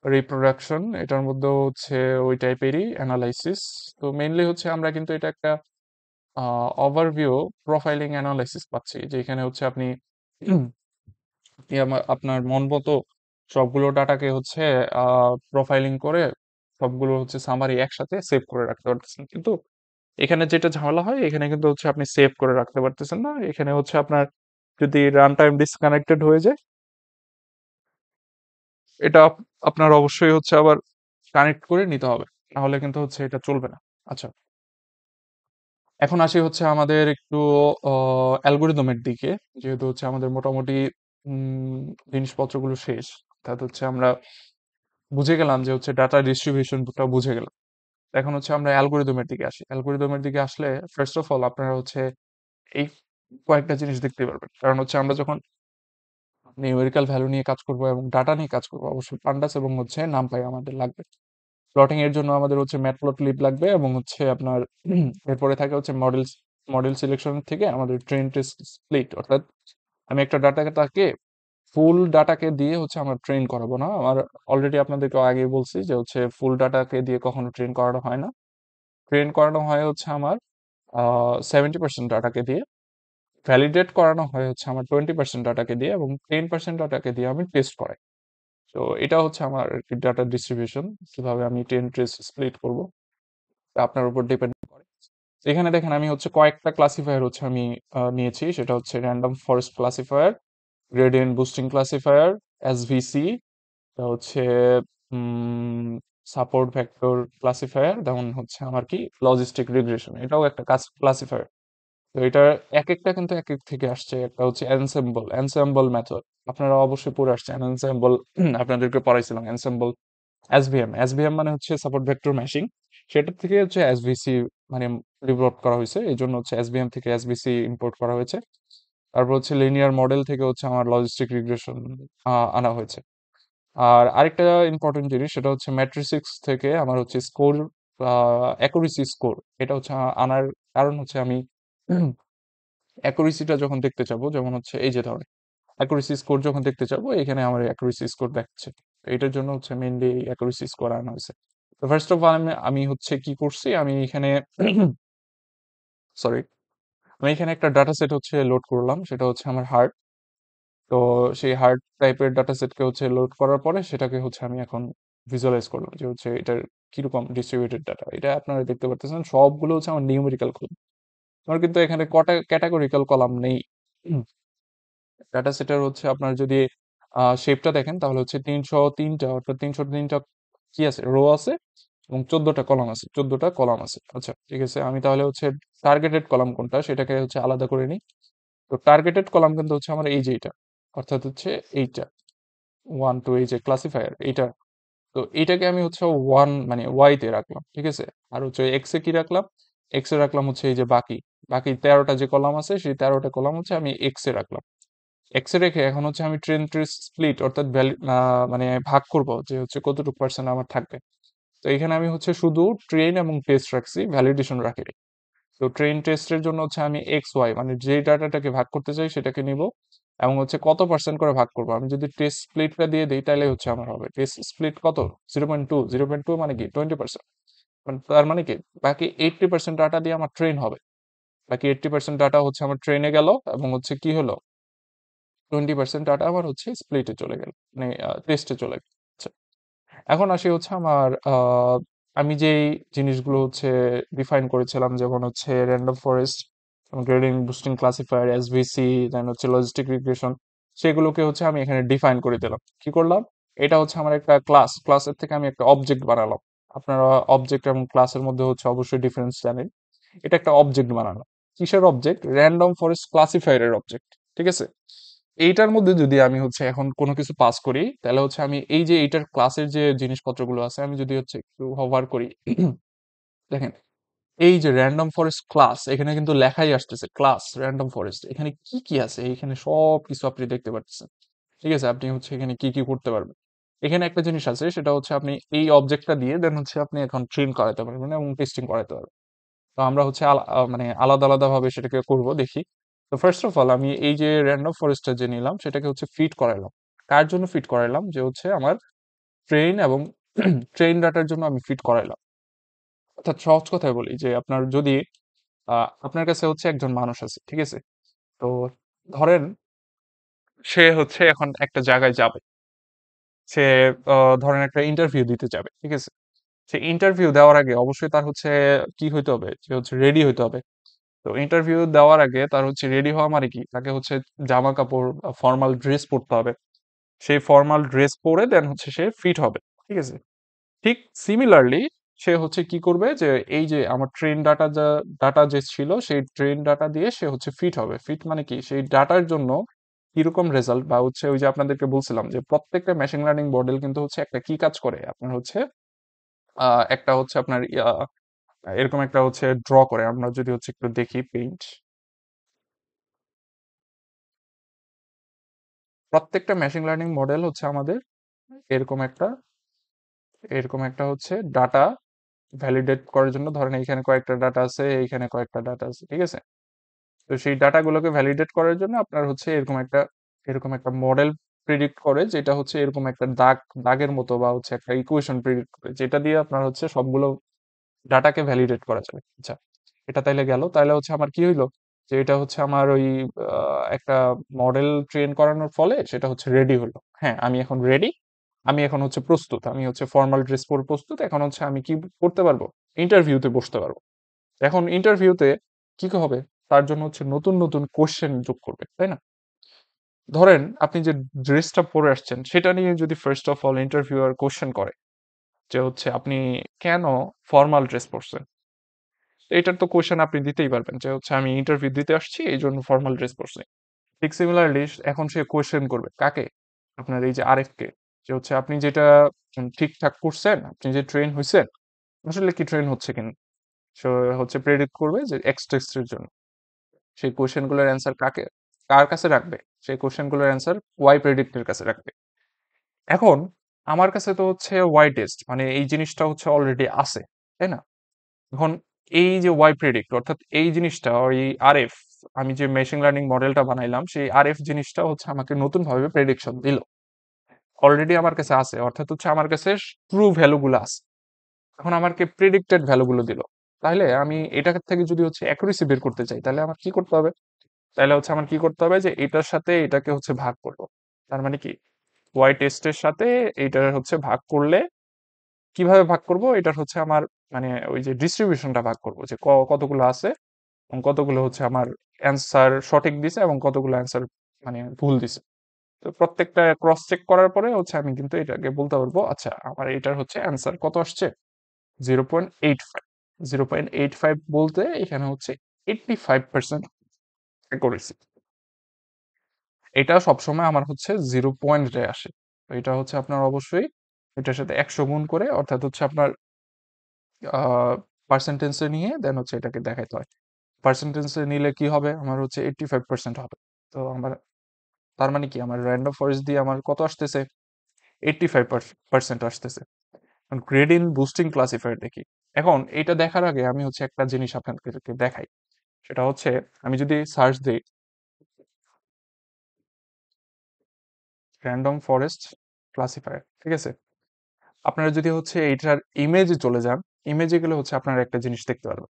Speaker 1: রিপ্রোডাকশন, এটার মধ্যেও হচ্ছে ওই টাইপেরই অ্যানালাইসিস। তো মেইনলি হচ্ছে আমরা কিন্তু এটা একটা ওভারভিউ প্রোফাইলিং অ্যানালাইসিস পাচ্ছি, যেখানে হচ্ছে আপনি আপনার মন মতো সবগুলো ডাটাকে হচ্ছে প্রোফাইলিং করে সবগুলো হচ্ছে সামারি একসাথে সেভ করে রাখতে পারতেছেন। কিন্তু এখানে যেটা ঝামেলা হয়, এখানে কিন্তু হচ্ছে আপনি সেভ করে রাখতে পারতেছেন না। এখানে হচ্ছে আপনার যদি রান টাইম ডিসকানেক্টেড হয়ে যায়, এটা আপনার অবশ্যই হচ্ছে আবার কানেক্ট করে নিতে হবে, নাহলে কিন্তু হচ্ছে এটা চলবে না। আচ্ছা, এখন আসি হচ্ছে আমাদের একটু অ্যালগোরিদমের দিকে। যেহেতু হচ্ছে আমাদের মোটামুটি উম, জিনিসপত্রগুলো শেষ, অর্থাৎ হচ্ছে আমরা বুঝে গেলাম যে হচ্ছে ডাটা ডিস্ট্রিবিউশনটা বুঝে গেলাম। এখন হচ্ছে আমরা অ্যালগরিদমের দিকে আসি। অ্যালগরিদমের দিকে আসলে ফার্স্ট অফ অল আপনারা হচ্ছে এই কয়েকটা জিনিস দেখতে পারবেন। কারণ হচ্ছে আমরা যখন নিউমেরিক্যাল ভ্যালু নিয়ে কাজ করব এবং ডাটা নিয়ে কাজ করব, অবশ্যই পান্ডাস এবং হচ্ছে নামপাই আমাদের লাগবে। প্লটিং এর জন্য আমাদের হচ্ছে ম্যাটপ্লটলিব লাগবে এবং হচ্ছে আপনার এরপরে থাকে হচ্ছে মডেল সিলেকশন থেকে আমাদের ট্রেন টেস্ট স্প্লিট, অর্থাৎ আমি একটা ডাটাকে ফুল ডাটাকে দিয়ে হচ্ছে আমরা ট্রেন করাবো না। আমার অলরেডি আপনাদেরকে আগে বলছি যে হচ্ছে ফুল ডাটাকে দিয়ে কখনো ট্রেন করানো হয় না। ট্রেন করানো হয় হচ্ছে আমার 70% ডাটাকে দিয়ে, ভ্যালিডেট করানো হয় হচ্ছে আমার 20% ডাটাকে দিয়ে, এবং 10% ডাটাকে দিয়ে আমি টেস্ট করাই। তো এটা হচ্ছে আমার ডাটা ডিস্ট্রিবিউশন, কিভাবে আমি ট্রেন টেস্ট স্প্লিট করব আপনার উপর ডিপেন্ড করে। এখানে দেখেন আমি হচ্ছে কয়েকটা ক্লাসিফায়ার হচ্ছে আমি নিয়েছি, সেটা হচ্ছে random forest classifier, gradient boosting classifier, SVC, তা হচ্ছে সাপোর্ট ভেক্টর ক্লাসিফায়ার, যেমন হচ্ছে আমার কি লজিস্টিক রিগ্রেশন, এটাও একটা ক্লাসিফায়ার। তো এটার এক একটা কিন্তু এক এক থেকে আসছে। একটা হচ্ছে এনসেম্বল মেথড, আপনারা অবশ্যই পড়ে আসছেন এনসেম্বল, আপনাদেরকে পড়াইছিলাম এনসেম্বল। এসভিএম মানে হচ্ছে সাপোর্ট ভেক্টর ম্যাশিং, সেটার থেকে হচ্ছে এসভিসি মানে ডেভেলপ করা হয়েছে, এই জন্য হচ্ছে এসভিএম থেকে এসভিসি ইম্পোর্ট করা হয়েছে। তারপর হচ্ছে লিনিয়ার মডেল থেকে হচ্ছে আমার লজিস্টিক রিগ্রেশন আনা হয়েছে। আর আরেকটা ইম্পর্টেন্ট জিনিস, সেটা হচ্ছে ম্যাট্রিসিক্স থেকে আমার হচ্ছে স্কোর, অ্যাকুরেসি স্কোর, এটা হচ্ছে আনার কারণ হচ্ছে আমি অ্যাকুরেসিটা যখন দেখতে চাবো, যেমন হচ্ছে এই যে ধরেন অ্যাকুরেসি স্কোর যখন দেখতে চাবো, এখানে আমার অ্যাকুরেসি স্কোর দেখাচ্ছে। তো এটার জন্য হচ্ছে মেইনলি অ্যাকুরেসি স্কোর আনা হয়েছে। তো ফার্স্ট অফ অল আমি হচ্ছে কি করছি, আমি এখানে সরি, আমি এখানে একটা ডাটা সেট হচ্ছে লোড করলাম, সেটা হচ্ছে আমার হার্ট। তো সেই হার্ড টাইপের ডাটা সেটকে হচ্ছে লোড করার পরে সেটাকে হচ্ছে আমি এখন ভিজুয়ালাইজ করলাম যে হচ্ছে এটার কিরকম ডিস্ট্রিবিউটেড ডাটা। এটা আপনারা দেখতে পারতেছেন সবগুলো হচ্ছে আমার নিউমেরিক্যাল কলাম, আমার কিন্তু এখানে কটা ক্যাটাগরিক্যাল কলাম নেই। ডাটা সেটার হচ্ছে আপনার যদি শেপটা দেখেন, তাহলে হচ্ছে 303টা, অর্থাৎ 303টা কি আছে, রো আছে, এবং 14টা কলাম আছে, 14টা কলাম আছে। আচ্ছা ঠিক আছে, আমি তাহলে হচ্ছে টার্গেটেড কলাম কোনটা সেটাকে হচ্ছে আলাদা করে নিই। তো টার্গেটেড কলাম কিন্তু হচ্ছে আমার এই যে এটা, অর্থাৎ হচ্ছে এইটা 1 2, এই যে ক্লাসিফায়ার এইটা। তো এইটাকে আমি হচ্ছে ওয়ান মানে ওয়াই তে রাখলাম, ঠিক আছে। আর হচ্ছে এক্স এ কি রাখলাম, এক্স এ রাখলাম হচ্ছে এই যে বাকি বাকি 13টা যে কলাম আছে, সেই 13টা কলাম হচ্ছে আমি এক্স এ রাখলাম। এক্স এ রেখে এখন হচ্ছে আমি ট্রেন ট্রি স্প্লিট, অর্থাৎ মানে ভাগ করব যে হচ্ছে কতটুকু পার্সেন্ট আমার থাকবে। তো এখানে আমি হচ্ছে শুধু ট্রেন এবং টেস্ট রাখছি, ভ্যালিডেশন রাখিনি। তো ট্রেন টেস্টের জন্য হচ্ছে আমি এক্স ওয়াই মানে যে ডাটাটাকে ভাগ করতে চাই সেটাকে নিব, এবং হচ্ছে কত পার্সেন্ট করে ভাগ করবো। আমি যদি টেস্ট স্প্লিটটা দিয়ে দিই তাহলে হচ্ছে আমার হবে টেস্ট স্প্লিট কত, 0.2, 0.2 মানে কি 20%, মানে তার মানে কি বাকি 80% ডাটা দিয়ে আমার ট্রেন হবে। বাকি 80% ডাটা হচ্ছে আমার ট্রেনে গেল, এবং হচ্ছে কি হলো 20% ডাটা আমার হচ্ছে স্প্লিটে চলে গেল, মানে টেস্টে চলে গেল। আচ্ছা, এখন আসি হচ্ছে আমার আমি যেই জিনিসগুলো হচ্ছে ডিফাইন করেছিলাম, যেমন হচ্ছে random forest, gradient boosting classifier, SVC, then হচ্ছে লজিস্টিক রিগ্রেশন, সেগুলোকে হচ্ছে আমি এখানে ডিফাইন করে দিলাম। কি করলাম, এটা হচ্ছে আমার একটা ক্লাসের থেকে আমি একটা অবজেক্ট বানালাম। আপনারা অবজেক্ট এবং ক্লাসের মধ্যে হচ্ছে অবশ্যই ডিফারেন্স জানেন। এটা একটা অবজেক্ট বানানো, কিসের অবজেক্ট, র্যান্ডম ফরেস্ট ক্লাসিফায়ারের অবজেক্ট, ঠিক আছে। এইটার মধ্যে যদি আমি হচ্ছে এখন কোনো কিছু পাস করি, তাহলে হচ্ছে আমি এই যে এইটার ক্লাসের যে জিনিসপত্রগুলো আছে, আমি যদি হচ্ছে একটু হভার করি, দেখেন এই যে র্যান্ডম ফরেস্ট ক্লাস, এখানে কিন্তু লেখাই আসতেছে ক্লাস র্যান্ডম ফরেস্ট, এখানে কি কি আছে, এখানে সব কিছু আপনি দেখতে পাচ্ছেন, ঠিক আছে। আপনি হচ্ছে এখানে কি কি করতে পারবেন, এখানে একটা জিনিস আছে, সেটা হচ্ছে আপনি এই অবজেক্টটা দিয়ে দেন হচ্ছে আপনি এখন ট্রেন করাতে পারবেন এবং টেস্টিং করাতে পারবেন। তো আমরা হচ্ছে মানে আলাদা আলাদা ভাবে সেটাকে করব, দেখি। তো ফার্স্ট অফ অল আমি এই যে র্যান্ডম ফরেস্টটা যে নিলাম, সেটাকে হচ্ছে ফিট করাইলাম। কার জন্য ফিট করাইলাম, যে হচ্ছে আমার ট্রেন এবং ট্রেন ডাটার জন্য আমি ফিট করাইলাম। অর্থাৎ সহজ কথায় বলি যে আপনার যদি আপনার কাছে হচ্ছে একজন মানুষ আছে, ঠিক আছে। তো ধরেন সে হচ্ছে এখন একটা জায়গায় যাবে, সে ধরেন একটা ইন্টারভিউ দিতে যাবে, ঠিক আছে। সে ইন্টারভিউ দেওয়ার আগে অবশ্যই তার হচ্ছে কি হইতে হবে, যে হচ্ছে রেডি হইতে হবে। তো ইন্টারভিউ দেওয়ার আগে তার হচ্ছে রেডি হওয়া মানে কি, তাকে হচ্ছে জামা কাপড়, ফর্মাল ড্রেস পরতে হবে। সেই ফর্মাল ড্রেস পরে দেন হচ্ছে সে ফিট হবে, ঠিক আছে। ঠিক সিমিলারলি সে হচ্ছে কি করবে, যে এই যে আমার ট্রেন ডাটা যে ছিল, সেই ট্রেন ডাটা দিয়ে সে হচ্ছে ফিট হবে। ফিট মানে কি, সেই ডাটার জন্য কিরকম রেজাল্ট বা হচ্ছে ওই যে আপনাদেরকে বলছিলাম যে প্রত্যেকটা মেশিন লার্নিং মডেল কিন্তু হচ্ছে একটা কি কাজ করে আপনার হচ্ছে একটা হচ্ছে আপনার এরকম একটা হচ্ছে ড্র করে। আমরা যদি হচ্ছে একটু দেখি পেইন্ট, প্রত্যেকটা মেশিন লার্নিং মডেল হচ্ছে আমাদের এরকম একটা এরকম একটা হচ্ছে ডাটা ভ্যালিডেট করার জন্য, ধরেন এইখানে কয়েকটা ডাটা আছে, এইখানে কয়েকটা ডাটা আছে, ঠিক আছে? তো সেই ডাটাগুলোকে ভ্যালিডেট করার জন্য আপনার হচ্ছে এরকম একটা মডেল প্রেডিক্ট করে, যেটা হচ্ছে এরকম একটা দাগের মতো বা হচ্ছে একটা ইকুয়েশন প্রেডিক্ট করে, যেটা দিয়ে আপনার হচ্ছে সবগুলো ডাটাকে ভ্যালিডেট করা যাবে। আচ্ছা, এটা তাইলে গেল, তাইলে হচ্ছে আমার কি হইলো যে এটা হচ্ছে আমার ওই একটা মডেল ট্রেন করানোর ফলে সেটা হচ্ছে রেডি হলো। হ্যাঁ, আমি এখন রেডি, আমি এখন হচ্ছে প্রস্তুত, আমি হচ্ছে ফর্মাল ড্রেস পরে প্রস্তুত। এখন হচ্ছে আমি কি করতে পারবো, ইন্টারভিউতে বসতে পারবো। এখন ইন্টারভিউতে কি হবে, তার জন্য হচ্ছে নতুন নতুন কোশ্চেন যোগ করবে, তাই না? ধরেন আপনি যে ড্রেসটা পরে আসছেন সেটা নিয়ে যদি first of all interviewer question করে যে হচ্ছে আপনি কেন ফর্মাল ড্রেস পরছেন, এটার তো কোশ্চেন আপনি দিতেই পারবেন যে হচ্ছে আমি ইন্টারভিউ দিতে আসছি এই জন্য ফর্মাল ড্রেস পরছি। ঠিক সিমিলারলি এখন সে কোশ্চেন করবে কাকে, আপনার এই যে আরেফ কে, যে হচ্ছে আপনি যেটা ঠিকঠাক করছেন, আপনি যে ট্রেন হয়েছেন, আসলে কি ট্রেন হচ্ছে কিনা। সে হচ্ছে প্রেডিক্ট করবে যে এক্স টেক্সটের জন্য সেই কোশ্চেন গুলোর অ্যান্সার কার কাছে রাখবে, সেই কোশ্চেন গুলোর অ্যান্সার ওয়াই প্রেডিক্টের কাছে রাখবে। এখন আমার কাছে তো হচ্ছে ওয়াই টেস্ট মানে এই জিনিসটা হচ্ছে অলরেডি আছে, তাই না? এখন এই যে ওয়াই প্রেডিক্ট অর্থাৎ এই জিনিসটা ওই আরএফ, আমি যে মেশিন লার্নিং মডেলটা বানাইলাম সেই আরএফ জিনিসটা হচ্ছে আমাকে নতুন ভাবে প্রেডিকশন দিল, অলরেডি আমার কাছে আছে, অর্থাৎ হচ্ছে আমার কাছে ট্রু ভ্যালুগুলো আছে। এখন আমাকে প্রেডিক্টেড ভ্যালুগুলো দিল, তাহলে আমি এটা থেকে যদি হচ্ছে অ্যাকুরেসি বের করতে চাই তাহলে আমার কি করতে হবে, তাহলে হচ্ছে আমার কি করতে হবে যে এটার সাথে এটাকে হচ্ছে ভাগ করবো। তার মানে কি, ওয়াই টেস্টের সাথে এইটার হচ্ছে ভাগ করলে, কিভাবে ভাগ করব, এটার হচ্ছে আমার মানে ওই যে ডিস্ট্রিবিউশনটা ভাগ করব যে কতগুলো আছে এবং কতগুলো হচ্ছে আমার অ্যান্সার সঠিক দিছে এবং কতগুলো অ্যান্সার মানে ভুল দিছে। তো প্রত্যেকটা ক্রস চেক করার পরে হচ্ছে আমি কিন্তু এটাকে বলতে পারবো আচ্ছা আমার এটার হচ্ছে অ্যান্সার কত আসছে, 0.85। 0.85 বলতে এখানে হচ্ছে 85% অ্যাকুরেসি। এটা সবসময় আমার হচ্ছে 0 পয়েন্টে আসে। তো এটা হচ্ছে আপনার অবশ্যই এটার সাথে 100 গুণ করে, অর্থাৎ হচ্ছে আপনার পার্সেন্টেজে নিয়ে দেন হচ্ছে এটাকে দেখাইতে হয়। পার্সেন্টেজে নিলে কি হবে, আমার হচ্ছে 85% হবে। তো আমার তার মানে কি, আমার র্যান্ডম ফরেস্ট দিয়ে আমার কত আসতেছে, 85% আসতেছে। গ্রেডিং বুস্টিং ক্লাসিফায়ার দেখি। এখন এটা দেখার আগে আমি হচ্ছে একটা জিনিস আপনাদেরকে দেখাই, সেটা হচ্ছে আমি যদি সার্চ দিই র্যান্ডম ফরেস্ট ক্লাসিফায়ার, ঠিক আছে? আপনারা যদি হচ্ছে এইটার ইমেজে চলে যান, ইমেজে গেলে হচ্ছে আপনারা একটা জিনিস দেখতে পারবেন,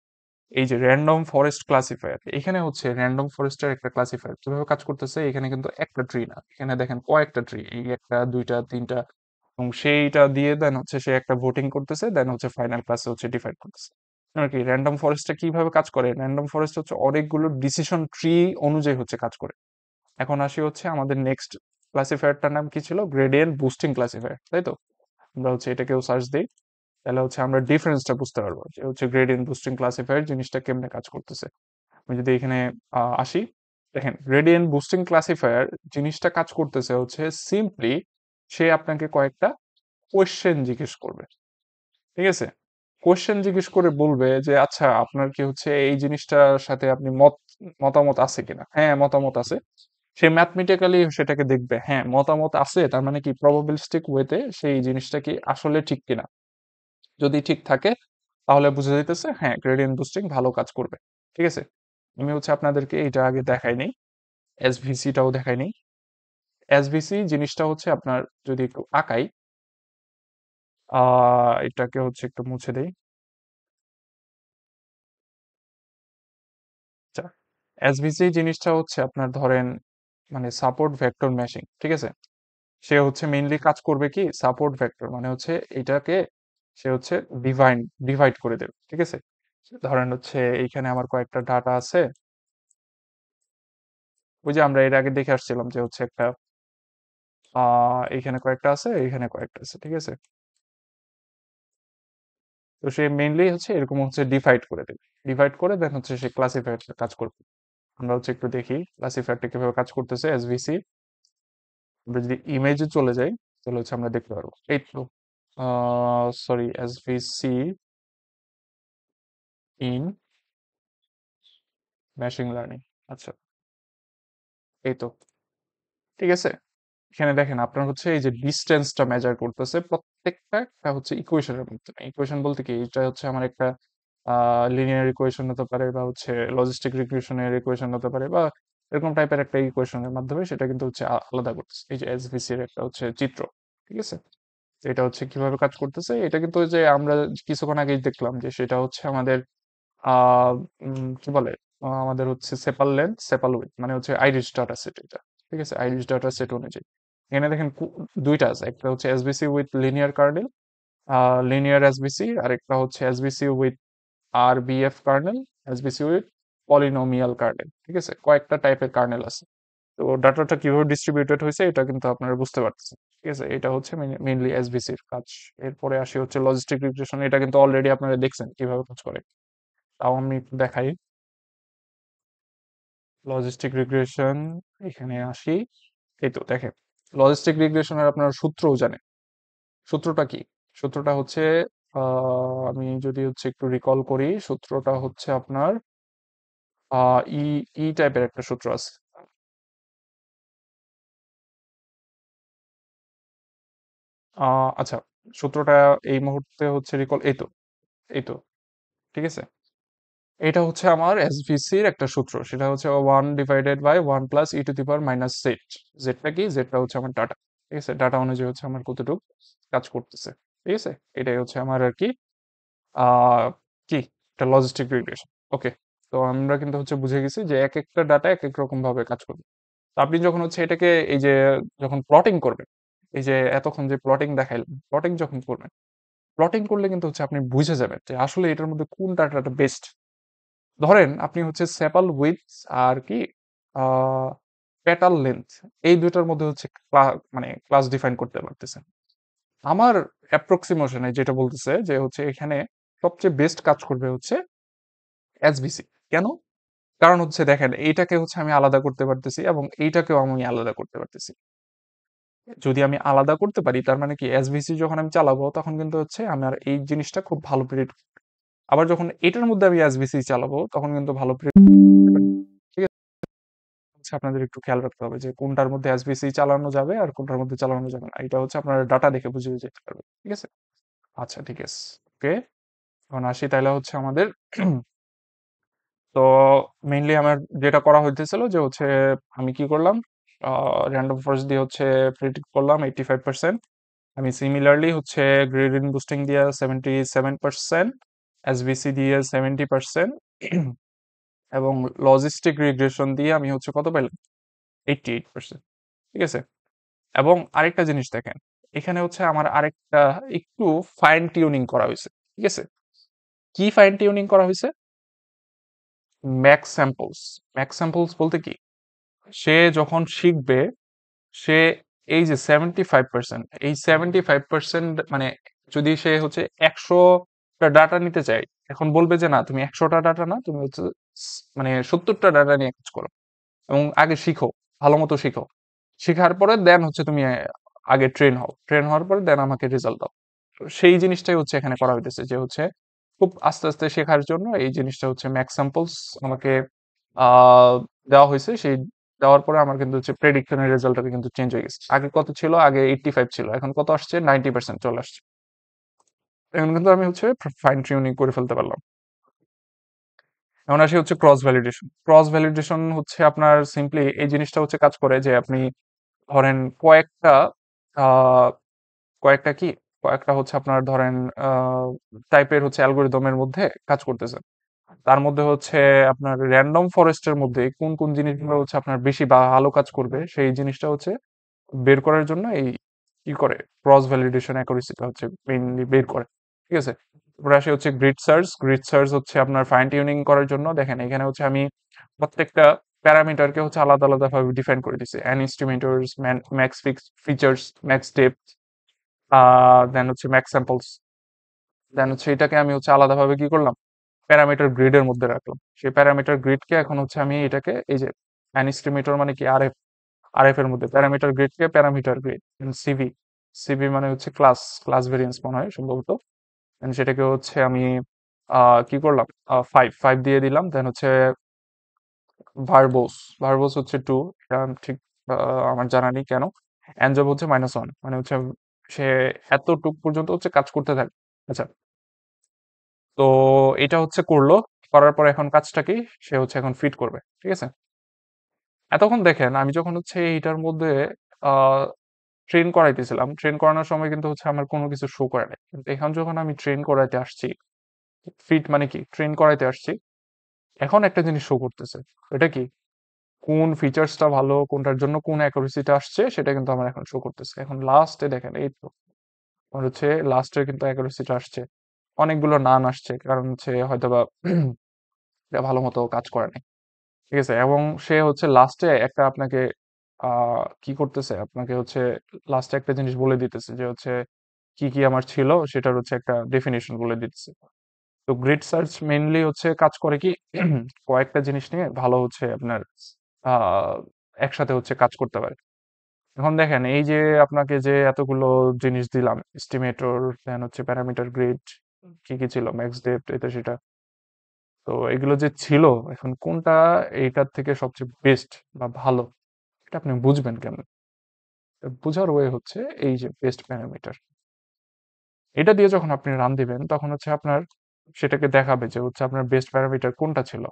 Speaker 1: এই যে র্যান্ডম ফরেস্ট ক্লাসিফায়ার, এখানে হচ্ছে র্যান্ডম ফরেস্টের একটা ক্লাসিফায়ার কিভাবে কাজ করতেছে, এখানে কিন্তু একটা ট্রি না, এখানে দেখেন কয়েকটা ট্রি, এই একটা দুইটা তিনটা, এবং সেইটা দিয়ে দেন হচ্ছে সে একটা ভোটিং করতেছে, দেন হচ্ছে ফাইনাল ক্লাসে হচ্ছে ডিফাইন করতেছে। আর কি র্যান্ডম ফরেস্টটা কিভাবে কাজ করে, র্যান্ডম ফরেস্ট হচ্ছে অনেকগুলো ডিসিশন ট্রি অনুযায়ী হচ্ছে কাজ করে। এখন আসি হচ্ছে আমাদের নেক্সট ক্লাসিফায়ারটার নাম কি ছিল, গ্রেডিয়েন্ট বুস্টিং ক্লাসিফায়ার, তাই তো? আমরা হচ্ছে এটাকেও সার্চ দিই, তাহলে হচ্ছে আমরা ডিফারেন্সটা বুঝতে পারবো যে হচ্ছে গ্রেডিয়েন্ট বুস্টিং ক্লাসিফায়ার জিনিসটা কেমনে কাজ করতেছে। আমি যদি এখানে আসি, দেখেন গ্রেডিয়েন্ট বুস্টিং ক্লাসিফায়ার জিনিসটা কাজ করতেছে হচ্ছে সিম্পলি সে আপনাকে কয়েকটা কোয়েশ্চেন জিজ্ঞেস করবে, ঠিক আছে? কোয়েশ্চেন জিজ্ঞেস করে বলবে যে আচ্ছা আপনার কি হচ্ছে এই জিনিসটার সাথে আপনি মতামত আছে কিনা, হ্যাঁ মতামত আছে। সে ম্যাথমেটিক্যালি সেটাকে দেখবে, হ্যাঁ মতামত আছে, তার মানে কি প্রবাবিলিস্টিক ওয়েতে সেই জিনিসটা কি আসলে ঠিক কিনা। যদি ঠিক থাকে তাহলে বুঝে যাইতেছে হ্যাঁ গ্রেডিয়েন্ট বুস্টিং ভালো কাজ করবে, ঠিক আছে? আমি হচ্ছে আপনাদেরকে এটা আগে দেখাই নেই, এসভিসিটাও দেখাই নেই। এসভিসি জিনিসটা হচ্ছে আপনার যদি একটু আঁকাই, এটাকে হচ্ছে একটু মুছে দেই। আচ্ছা, এসভিসি জিনিসটা হচ্ছে আপনার ধরেন মানে সাপোর্ট ভেক্টর ম্যাশিং, ঠিক আছে? সে হচ্ছে মেইনলি কাজ করবে কি, সাপোর্ট ভেক্টর মানে হচ্ছে এটাকে সে হচ্ছে ডিভাইড ডিভাইড করে দেবে, ঠিক আছে? ধরেন হচ্ছে এইখানে আমার কয়েকটা ডাটা আছে, ওই যে আমরা এর আগে দেখে আসছিলাম যে হচ্ছে একটা এইখানে কয়েকটা আছে, এইখানে কয়েকটা আছে, ঠিক আছে? তো সে মেইনলি হচ্ছে এরকম হচ্ছে ডিভাইড করে দেবে, ডিভাইড করে দেন হচ্ছে সে ক্লাসিফায়ার কাজ করবে। আমরা হচ্ছে একটু দেখি ক্লাসিফায়ারটা কিভাবে কাজ করতেছে এসভিসি। আমরা যদি ইমেজে চলে যাই তাহলে হচ্ছে আমরা দেখতে পারবো। এই তো সরি, এসভিসি ইন মেশিন লার্নিং। আচ্ছা, এই তো ঠিক আছে। এখানে দেখেন আপনার হচ্ছে এই যে ডিস্টেন্সটা মেজার করতেছে প্রত্যেকটা একটা হচ্ছে ইকুয়েশনের মাধ্যমে। ইকুয়েশন বলতে কি, এটা হচ্ছে আমার একটা লিনিয়ার ইকুয়েশন হতে পারে, বা হচ্ছে লজিস্টিক রিগ্রেশনের ইকুয়েশন হতে পারে, বা এরকম টাইপের একটা ইকুয়েশনের মাধ্যমে সেটা কিন্তু হচ্ছে আলাদা করতেছে। এই যে এসভিসি এর একটা হচ্ছে চিত্র, ঠিক আছে। তো এটা হচ্ছে কিভাবে কাজ করতেছে, এটা কিন্তু ওই যে আমরা কিছুক্ষণ আগেই দেখলাম যে সেটা হচ্ছে আমাদের আহ কি বলে, আমাদের হচ্ছে সেপাল লেন্থ সেপাল উইডথ, মানে হচ্ছে আইরিশ ডাটা সেট এটা, ঠিক আছে, আইরিশ ডাটা সেট অনুযায়ী। এখানে দেখেন দুইটা আছে, একটা হচ্ছে SBC with linear kernel, linear SBC, আর একটা হচ্ছে SBC with RBF kernel, SBC with polynomial kernel, ঠিক আছে, কয়েকটা টাইপের কার্নেল আছে। তো ডাটাটা কিভাবে ডিস্ট্রিবিউটেড হয়েছে এটা কিন্তু আপনারা বুঝতে পারতেছেন, ঠিক আছে। এটা হচ্ছে মেইনলি এসবিসির কাজ। এরপরে আসি হচ্ছে লজিস্টিক রিগ্রেশন, এটা কিন্তু অলরেডি আপনারা দেখছেন কিভাবে কাজ করে। তাও আমি একটু দেখাই। লজিস্টিক রিগ্রেশন, এখানে আসি। এই তো দেখেন, লজিস্টিক রিগ্রেশনের আপনারা সূত্রও জানেন। সূত্রটা কি? সূত্রটা হচ্ছে আমি যদি হচ্ছে একটু রিকল করি, সূত্রটা হচ্ছে আপনার ই ই টাইপের একটা সূত্র আছে। আচ্ছা, সূত্রটা এই মুহূর্তে হচ্ছে রিকল, এই তো ঠিক আছে। এটা হচ্ছে আমার এসভিসির একটা সূত্র, সেটা হচ্ছে 1/1 + e⁻⁻জেড। জেডটা কি? জেডটা হচ্ছে আমার ডাটা, ঠিক আছে। ডাটা অনুযায়ী হচ্ছে আমার কতটুকু কাজ করতেছে, ঠিক আছে। এটাই হচ্ছে আমার আর কি আহ কি একটা লজিস্টিক রিগ্রেশন। ওকে, তো আমরা কিন্তু হচ্ছে বুঝে গেছি যে এক একটা ডাটা এক এক রকম ভাবে কাজ করবে। তো আপনি যখন হচ্ছে এটাকে এই যে যখন প্লটিং করবেন, এই যে এতক্ষণ যে প্লটিং দেখাইলাম, প্লটিং যখন করবেন, প্লটিং করলে কিন্তু হচ্ছে আপনি বুঝে যাবেন যে আসলে এটার মধ্যে কোন ডাটাটা বেস্ট। ধরেন আপনি হচ্ছে সেপাল উইডথ আর কি পেটাল লেন্থ, এই দুইটার মধ্যে হচ্ছে মানে ক্লাস ডিফাইন করতে পারতেছেন। আমার অ্যাপ্রক্সিমেশনে যেটা বলতেছে যে হচ্ছে এখানে সবচেয়ে বেস্ট কাজ করবে হচ্ছে এসবিসি। কেন? কারণ হচ্ছে দেখেন, এইটাকে হচ্ছে আমি আলাদা করতে পারতেছি এবং এইটাকেও আমি আলাদা করতে পারতেছি। যদি আমি আলাদা করতে পারি তার মানে কি, এসবিসি যখন আমি চালাবো তখন কিন্তু হচ্ছে আমার এই জিনিসটা খুব ভালো প্রেডিক্ট। আবার যখন এটার মধ্যে আমি এসবিসি চালাবো তখন কিন্তু ভালো প্রেডিক্ট, ঠিক আছে। হচ্ছে আপনাদের একটু খেয়াল রাখতে হবে যে কোনটার মধ্যে এসবিসি চালানো যাবে আর কোনটার মধ্যে চালানো যাবে না। এটা হচ্ছে আপনার ডাটা দেখে বুঝে যেতে পারবে, ঠিক আছে। আচ্ছা, ঠিক আছে। ওকে, এখন আসি তাহলে হচ্ছে আমাদের তো মেইনলি আমার যেটা করা হইতেছিল যে হচ্ছে আমি কি করলাম, র্যান্ডম ফরেস্ট দিয়ে হচ্ছে প্রেডিক্ট করলাম 85%। আমি সিমিলারলি হচ্ছে গ্রেডিয়েন্ট বুস্টিং দিয়ে 77%, এসবিসি দিয়ে 70%, এবং লজিস্টিক রিগ্রেশন দিয়ে আমি হচ্ছে কত পাইলাম, 88%, ঠিক আছে। এবং আরেকটা জিনিস দেখেন, এখানে হচ্ছে আমার আরেকটা একটু ফাইন টিউনিং করা হয়েছে, ঠিক আছে। কি ফাইন টিউনিং করা হয়েছে? Max samples. ম্যাক্স স্যাম্পলস বলতে কি, সে যখন শিখবে, সে এই যে 75%, এই 75% মানে যদি সে হচ্ছে 100টা ডাটা নিতে চায়, এখন বলবে যে না তুমি 100টা ডাটা না, তুমি হচ্ছে মানে 70টা ডাটা নিয়ে কাজ করো এবং আগে শিখো, ভালো মতো শিখো। শেখার পরে দেন হচ্ছে তুমি আগে ট্রেন হও, ট্রেন হওয়ার পরে দেন আমাকে রেজাল্ট দাও। তো সেই জিনিসটাই হচ্ছে এখানে করা হইতেছে যে হচ্ছে খুব আস্তে আস্তে শেখার জন্য এই জিনিসটা হচ্ছে ম্যাক্স স্যাম্পলস আমাকে আহ দেওয়া হয়েছে। সেই দেওয়ার পরে আমার কিন্তু হচ্ছে প্রেডিকশনের রেজাল্টটা কিন্তু চেঞ্জ হয়ে গেছে। আগে কত ছিল? আগে 85 ছিল, এখন কত আসছে? 90% চলে আসছে। এখন কিন্তু আমি হচ্ছে ফাইন টিউনিং করে ফেলতে পারলাম। এখন আসি হচ্ছে ক্রস ভ্যালিডেশন। ক্রস ভ্যালিডেশন হচ্ছে আপনার সিম্পলি এই জিনিসটা হচ্ছে কাজ করে যে আপনি ধরেন আহ কয়েকটা কি কয়েকটা হচ্ছে আপনার ধরেন টাইপের হচ্ছে অ্যালগোরিদমের মধ্যে কাজ করতেছেন। তার মধ্যে হচ্ছে আপনার র্যান্ডম ফরেস্টের মধ্যে কোন কোন জিনিসগুলো হচ্ছে আপনার বেশি বা ভালো কাজ করবে সেই জিনিসটা হচ্ছে বের করার জন্য এই কি করে, ক্রস ভ্যালিডেশন অ্যাকুরেসিটা হচ্ছে মেইনলি বের করে, ঠিক আছে। তারপরে আসে হচ্ছে গ্রিড সার্চ। গ্রিড সার্চ হচ্ছে আপনার ফাইন টিউনিং করার জন্য। দেখেন এখানে হচ্ছে আমি প্রত্যেকটা প্যারামিটারকে হচ্ছে আলাদা আলাদা ভাবে ডিফাইন করে দিছি। N estimators, max features, max depth, then হচ্ছে ম্যাক্স স্যাম্পলস। দেন হচ্ছে এটাকে আমি হচ্ছে আলাদাভাবে কি করলাম, প্যারামিটার গ্রিডের মধ্যে রাখলাম। সেই প্যারামিটার গ্রিডকে এখন হচ্ছে আমি এটাকে এই যে অ্যানিস্টিমেটর মানে কি আরএফ, আরএফ এর মধ্যে প্যারামিটার গ্রিডকে প্যারামিটার গ্রিড, সিভি, সিভি মানে হচ্ছে ক্লাস, ক্লাস ভেরিয়েন্স মনে হয় সম্ভবত। And সেটাকে হচ্ছে আমি কি করলাম, ফাইভ ফাইভ দিয়ে দিলাম। দেন হচ্ছে ভার্বোস, ভার্বোস হচ্ছে টু, এটা আমি ঠিক আমার জানা নেই কেন। অ্যানজব হচ্ছে -1 মানে হচ্ছে সে এতটুক পর্যন্ত হচ্ছে কাজ করতে থাকে। আচ্ছা, তো এটা হচ্ছে করলো, করার পর এখন কাজটা কি, সে হচ্ছে এখন ফিট করবে, ঠিক আছে। এতক্ষণ দেখেন আমি যখন হচ্ছে এইটার মধ্যে ট্রেন করাইতেছিলাম, ট্রেন করানোর সময় কিন্তু হচ্ছে আমার কোনো কিছু শো করে নাই, কিন্তু এখন যখন আমি ট্রেন করাইতে আসছি, ফিট মানে কি ট্রেন করাইতে আসছি, এখন একটা জিনিস শো করতেছে। এটা কি, কোন ফিচার্সটা ভালো, কোনটার জন্য কোন অ্যাকুরেসিটা আসছে, সেটা কিন্তু আমার এখন শো করতেছে। এখন লাস্টে দেখেন, এই তো আমার হচ্ছে লাস্টে কিন্তু অ্যাকুরেসিটা আসছে, অনেকগুলো নান আসছে, কারণ হচ্ছে হয়তোবা এটা ভালো মতো কাজ করে নাই, ঠিক আছে। এবং সে হচ্ছে লাস্টে একটা আপনাকে কি করতেছে, আপনাকে হচ্ছে লাস্টে একটা জিনিস বলে দিতেছে যে হচ্ছে কি কি আমার ছিল, সেটার হচ্ছে একটা ডেফিনেশন বলে দিতেছে। তো গ্রিড সার্চ মেইনলি হচ্ছে কাজ করে কি, কয়েকটা জিনিস নিয়ে ভালো হচ্ছে আপনার আহ একসাথে হচ্ছে কাজ করতে পারে। এখন দেখেন এই যে আপনাকে যে এতগুলো জিনিস দিলাম, এস্টিমেটর, দেন হচ্ছে প্যারামিটার গ্রিড, কি কি ছিল, ম্যাক্স ডেপথ, এটা সেটা, তো এগুলো যে ছিল, এখন কোনটা এইটার থেকে সবচেয়ে বেস্ট বা ভালো, এটা আপনি বুঝবেন কেমন? বোঝার ওয়ে হচ্ছে এই যে বেস্ট প্যারামিটার, এটা দিয়ে যখন আপনি রান দিবেন তখন হচ্ছে আপনার সেটাকে দেখাবে যে হচ্ছে আপনার বেস্ট প্যারামিটার কোনটা ছিল,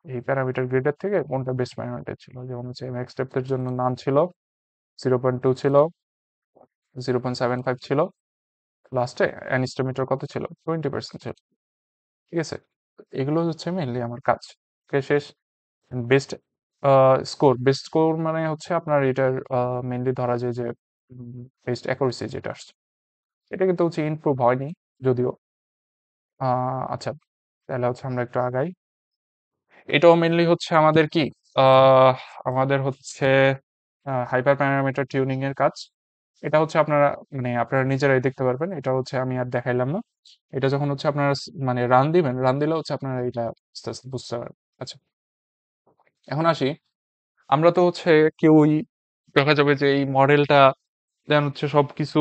Speaker 1: এই প্যারামিটার গ্রিডের থেকে কোনটা বেস্ট প্যারামিটার ছিল। যেমন হচ্ছে ম্যাক্স ডেপথের জন্য নাম ছিল, 0.2 ছিল, 0.75 ছিল, লাস্টে অ্যানিস্টোমিটার কত ছিল, 20% ছিল, ঠিক আছে। এগুলো হচ্ছে মেনলি আমার কাজ। ওকে, শেষ। বেস্ট স্কোর, বেস্ট স্কোর মানে হচ্ছে আপনার এটার মেনলি ধরা যায় যে বেস্ট অ্যাকুরেসি যেটা আসছে, এটা কিন্তু হচ্ছে ইমপ্রুভ হয়নি যদিও। আচ্ছা, তাহলে হচ্ছে আমরা একটু আগাই। এটাও মেনলি হচ্ছে আমাদের কি, আহ, আমাদের হচ্ছে হাইপার প্যারামিটার টিউনিং এর কাজ। এটা হচ্ছে আপনারা মানে আপনারা নিজেরাই দেখতে পারবেন, এটা হচ্ছে আমি আর দেখাইলাম না। এটা যখন হচ্ছে আপনারা মানে রান দিবেন, রান দিলে হচ্ছে আপনারা এটা আস্তে আস্তে বুঝতে পারবেন। আচ্ছা, এখন আসি, আমরা তো হচ্ছে কেউই দেখা যাবে যে এই মডেলটা দেন হচ্ছে সবকিছু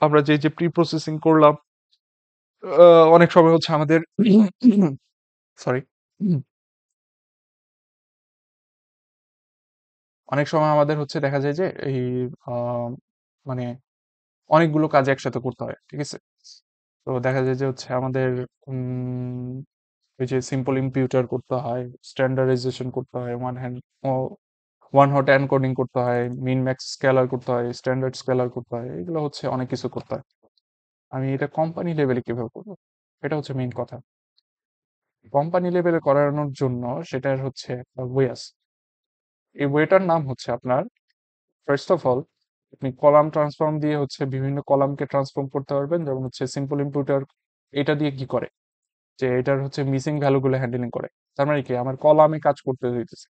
Speaker 1: আমরা যে যে প্রি প্রসেসিং করলাম, অনেক সময় হচ্ছে আমাদের সরি, অনেক সময় আমাদের হচ্ছে দেখা যায় যে এই আহ, মানে অনেকগুলো কাজ একসাথে করতে হয়, ঠিক আছে। তো দেখা যায় যে হচ্ছে আমাদের উম, ওই যে সিম্পল ইম্পিউটার করতে হয়, স্ট্যান্ডার্ডাইজেশন করতে হয়, ওয়ান হট এনকোডিং করতে হয়, মিন ম্যাক্স স্কেলার করতে হয়, স্ট্যান্ডার্ড স্কেলার করতে হয়, এগুলো হচ্ছে অনেক কিছু করতে হয়। আমি এটা কোম্পানি লেভেলে কিভাবে করবো, এটা হচ্ছে মেইন কথা। কোম্পানি লেভেলে করানোর জন্য সেটার হচ্ছে একটা ওয়ে আছে। এই ওয়েটার নাম হচ্ছে আপনার, ফার্স্ট অফ অল আপনি কলাম ট্রান্সফর্ম দিয়ে হচ্ছে বিভিন্ন কলামকে ট্রান্সফর্ম করতে পারবেন। যেমন হচ্ছে সিম্পল ইম্পিউটার এটা দিয়ে কি করে, যে এটার হচ্ছে মিসিং ভ্যালুগুলো হ্যান্ডেলিং করে। তার মানে কি, আমার কলামে কাজ করতে হইতেছে,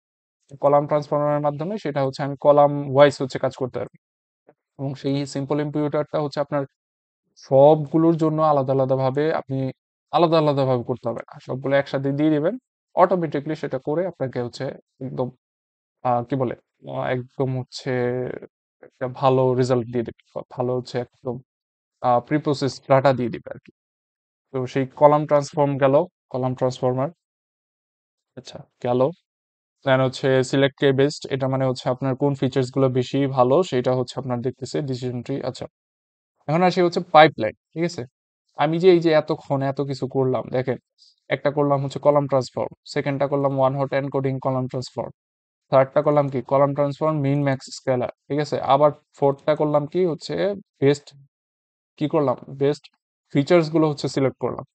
Speaker 1: কলাম ট্রান্সফর্মারের মাধ্যমে সেটা হচ্ছে আমি কলাম ওয়াইজ হচ্ছে কাজ করতে পারবো। এবং সেই সিম্পল ইম্পিউটারটা হচ্ছে আপনার সবগুলোর জন্য আলাদা আলাদা ভাবে আপনি আলাদা আলাদা ভাবে করতে হবে না, সবগুলো একসাথে দিয়ে দিবেন, অটোমেটিকলি সেটা করে আপনাকে হচ্ছে একদম কি বলে, একদম হচ্ছে একটা ভালো রেজাল্ট দিয়ে দিবে, ভালো হচ্ছে একদম প্রি প্রসেস ডাটা দিয়ে দিবে আর কি। তো সেই কলাম ট্রান্সফর্ম গেল, কলাম ট্রান্সফর্মার, আচ্ছা গেল। দেন হচ্ছে সিলেক্ট কে বেস্ট, এটা মানে হচ্ছে আপনার কোন ফিচার্স গুলো বেশি ভালো সেটা হচ্ছে আপনার দেখতেছে ডিসিশন ট্রি। আচ্ছা, এখন আসি হচ্ছে পাইপলাইন, ঠিক আছে। আমি যে এই যে এতক্ষণ এত কিছু করলাম দেখেন, একটা করলাম হচ্ছে কলাম ট্রান্সফর্ম, সেকেন্ডটা করলাম one hot encoding column transform, থার্ডটা করলাম কি column transform min max scaler, ঠিক আছে। আবার ফোর্থটা করলাম কি হচ্ছে বেস্ট, কি করলাম, বেস্ট ফিচার্স গুলো হচ্ছে সিলেক্ট করলাম।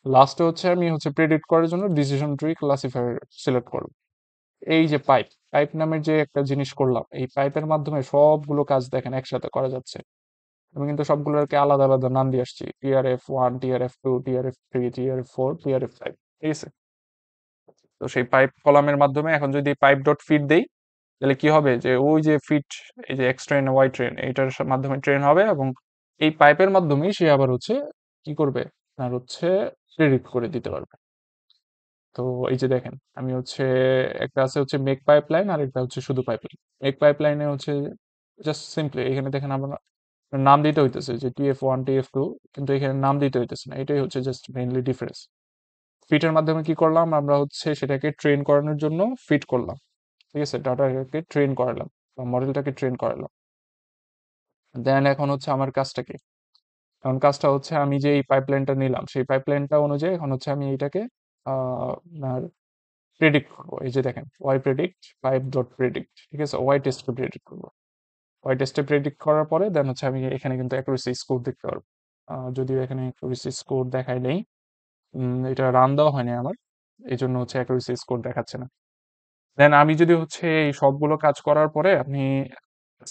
Speaker 1: লাস্টে হচ্ছে আমি হচ্ছে প্রেডিক্ট করার জন্য ডিসিশন ট্রি ক্লাসিফায়ার সিলেক্ট করলাম। এই যে পাইপ, পাইপ নামের যে একটা জিনিস করলাম, এই পাইপের মাধ্যমে সবগুলো কাজ দেখেন একসাথে করা যাচ্ছে। আমি কিন্তু সবগুলোকে আলাদা আলাদা নাম দিয়ে আসছি, TRF1, TRF2, TRF3, TRF4, TRF5, ঠিক আছে। তো সেই পাইপ কলামের মাধ্যমে এখন যদি পাইপ ডট ফিট দেই, তাহলে কি হবে, যে ওই যে ফিট, এই যে এক্স ট্রেন ওয়াই ট্রেন, এইটার মাধ্যমে ট্রেন হবে, এবং এই পাইপের মাধ্যমেই সে আবার হচ্ছে কি করবে, আর হচ্ছে প্রেডিক্ট করে দিতে পারবে। তো এই যে দেখেন আমি হচ্ছে একটা আছে হচ্ছে মেক পাইপলাইন আর একটা হচ্ছে শুধু পাইপলাইন। মেক পাইপলাইনে হচ্ছে জাস্ট সিম্পলি এখানে দেখেন আমরা নাম দিতে হইতেছে যে TF1 TF2, কিন্তু এখানে নাম দিতে হইতেছে না, এটাই হচ্ছে জাস্ট মেইনলি ডিফারেন্স। ফিটের মাধ্যমে কি করলাম আমরা হচ্ছে সেটাকে ট্রেন করানোর জন্য ফিট করলাম, ঠিক আছে, ডাটাকে ট্রেন করালাম বা মডেলটাকে ট্রেন করালাম। দেন এখন হচ্ছে আমার কাজটা কি? এখন কাজটা হচ্ছে আমি যে এই পাইপলাইনটা নিলাম সেই পাইপলাইনটা অনুযায়ী এখন হচ্ছে আমি এটাকে আপনার প্রেডিক্ট করবো। এই যে দেখেন Y predict pipe dot predict, ঠিক আছে, ওয়াই টেস্টে প্রেডিক্ট করবো। ওয়াই টেস্টে প্রেডিক্ট করার পরে দেন হচ্ছে আমি এখানে কিন্তু অ্যাকুরেসি স্কোর দেখতে পারবো। যদিও এখানে অ্যাকুরেসি স্কোর দেখায় নেই, এটা রান দেওয়া হয়নি আমার, এই জন্য হচ্ছে অ্যাকুরেসি স্কোর দেখাচ্ছে না। দেন আমি যদি হচ্ছে এই সবগুলো কাজ করার পরে আপনি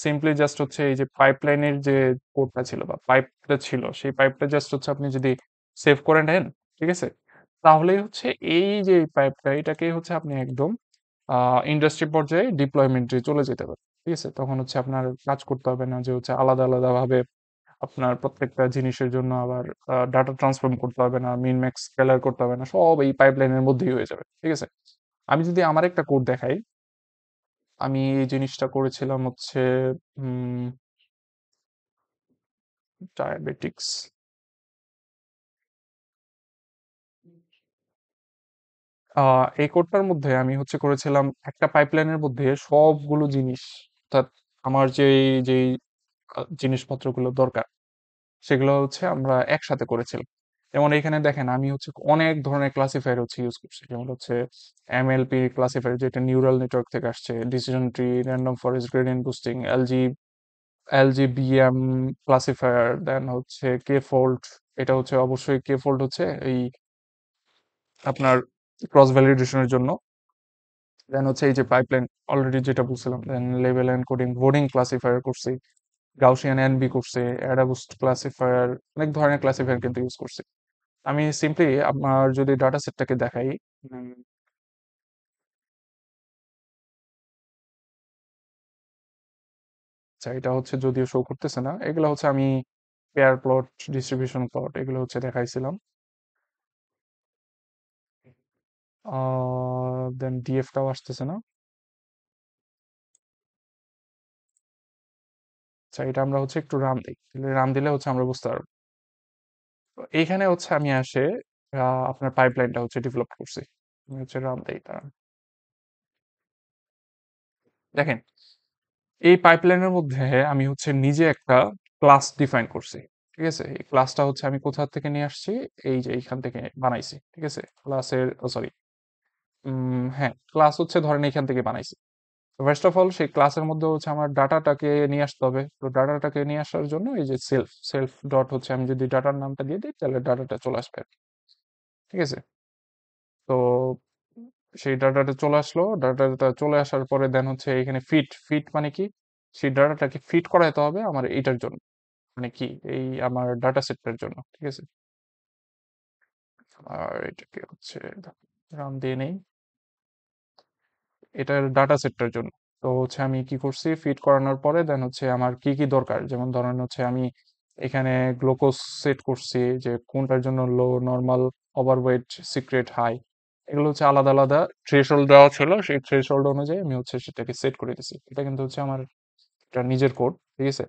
Speaker 1: সিম্পলি জাস্ট হচ্ছে এই যে পাইপলাইনের যে কোডটা ছিল বা পাইপটা ছিল সেই পাইপটা জাস্ট হচ্ছে আপনি যদি সেভ করে নেন, ঠিক আছে, তাহলেই হচ্ছে এই যে পাইপটা এটাকে হচ্ছে আপনি একদম ইন্ডাস্ট্রি পর্যায়ে ডিপ্লয়মেন্টে চলে যেতে পারেন, ঠিক আছে। তখন হচ্ছে আপনার কাজ করতে হবে না যে হচ্ছে আলাদা আলাদা ভাবে আপনার প্রত্যেকটা জিনিসের জন্য আবার ডাটা ট্রান্সফর্ম করতে হবে না, মিন ম্যাক্স স্কেলার করতে হবে না, সব এই পাইপলাইনের মধ্যেই হয়ে যাবে, ঠিক আছে। আমি যদি আমার একটা কোড দেখাই, আমি এই জিনিসটা করেছিলাম হচ্ছে ডায়াবেটিক্স। এই কোডটার মধ্যে আমি হচ্ছে করেছিলাম একটা পাইপলাইনের মধ্যে সবগুলো জিনিস, অর্থাৎ আমার যেই জিনিসপত্রগুলো দরকার সেগুলো হচ্ছে আমরা একসাথে করেছিলাম। যেমন এখানে দেখেন আমি হচ্ছে অনেক ধরনের ক্লাসিফায়ার হচ্ছে ইউজ করছি, যেমন হচ্ছে MLP ক্লাসিফায়ার যেটা নিউরাল নেটওয়ার্ক থেকে আসছে, decision tree, random forest gradient boosting, LGBM classifier, then হচ্ছে কে ফোল্ড, এটা হচ্ছে অবশ্যই কে ফোল্ড হচ্ছে এই আপনার ক্রস ভ্যালিডেশনের জন্য। দেন হচ্ছে এই যে পাইপলাইন অলরেডি যেটা বলছিলাম, দেন লেভেল এনকোডিং বোর্ডিং ক্লাসিফায়ার করছি, গাউসিয়ান এনবি করছে, অ্যাডাবুস্ট ক্লাসিফায়ার, অনেক ধরনের ক্লাসিফায়ার কিন্তু ইউজ করছি। আমি সিম্পলি আপনার যদি ডাটা সেটটাকে দেখাই, উম, আচ্ছা এটা হচ্ছে যদিও শো করতেছে না, এগুলো হচ্ছে আমি পেয়ার প্লট, ডিস্ট্রিবিউশন প্লট এগুলো হচ্ছে দেখাইছিলাম। দেন ডিএফটাও আসতেছে না। আচ্ছা এটা আমরা হচ্ছে একটু রান দিই, রান দিলে হচ্ছে আমরা বুঝতে পারবো। তো এইখানে হচ্ছে আমি আসে আপনার পাইপলাইনটা হচ্ছে ডেভেলপ করছি, আমি হচ্ছে রান দিই তার। দেখেন এই পাইপলাইনের মধ্যে আমি হচ্ছে নিজে একটা ক্লাস ডিফাইন করছি, ঠিক আছে। এই ক্লাসটা হচ্ছে আমি কোথা থেকে নিয়ে আসছি, এই যে এইখান থেকে বানাইছি, ঠিক আছে। ক্লাসের সরি, হ্যাঁ ক্লাস হচ্ছে ধরেন এইখান থেকে বানাইছি। ফার্স্ট অফ অল সেই ক্লাসের মধ্যে হচ্ছে আমার ডাটাটাকে নিয়ে আসতে হবে। তো ডাটাটাকে নিয়ে আসার জন্য এই যে সেলফ সেলফ ডট হচ্ছে আমি যদি ডাটার নামটা দিয়ে দিই তাহলে ডাটাটা চলে আসবে, ঠিক আছে। তো সেই ডাটাটা চলে আসলো, ডাটাটা চলে আসার পরে দেন হচ্ছে এখানে ফিট ফিট মানে কি, সেই ডাটাটাকে ফিট করাইতে হবে আমার এইটার জন্য, মানে কি এই আমার ডাটা সেটটার জন্য, ঠিক আছে। আর এটাকে হচ্ছে রান দিয়ে নেই, এটার ডাটা সেটটার জন্য। তো হচ্ছে আমি কি করছি ফিট করানোর পরে দেন হচ্ছে আমার কি কি দরকার, যেমন ধরেন হচ্ছে আমি এখানে গ্লুকোজ সেট করছি যে কোনটার জন্য লো, নর্মাল, ওভারওয়েট, সিক্রেট, হাই, এগুলো হচ্ছে আলাদা আলাদা থ্রেশহোল্ড দেওয়া ছিল, সেই থ্রেশহোল্ড অনুযায়ী আমি হচ্ছে সেটাকে সেট করে দিছি। এটা কিন্তু হচ্ছে আমার একটা নিজের কোড, ঠিক আছে।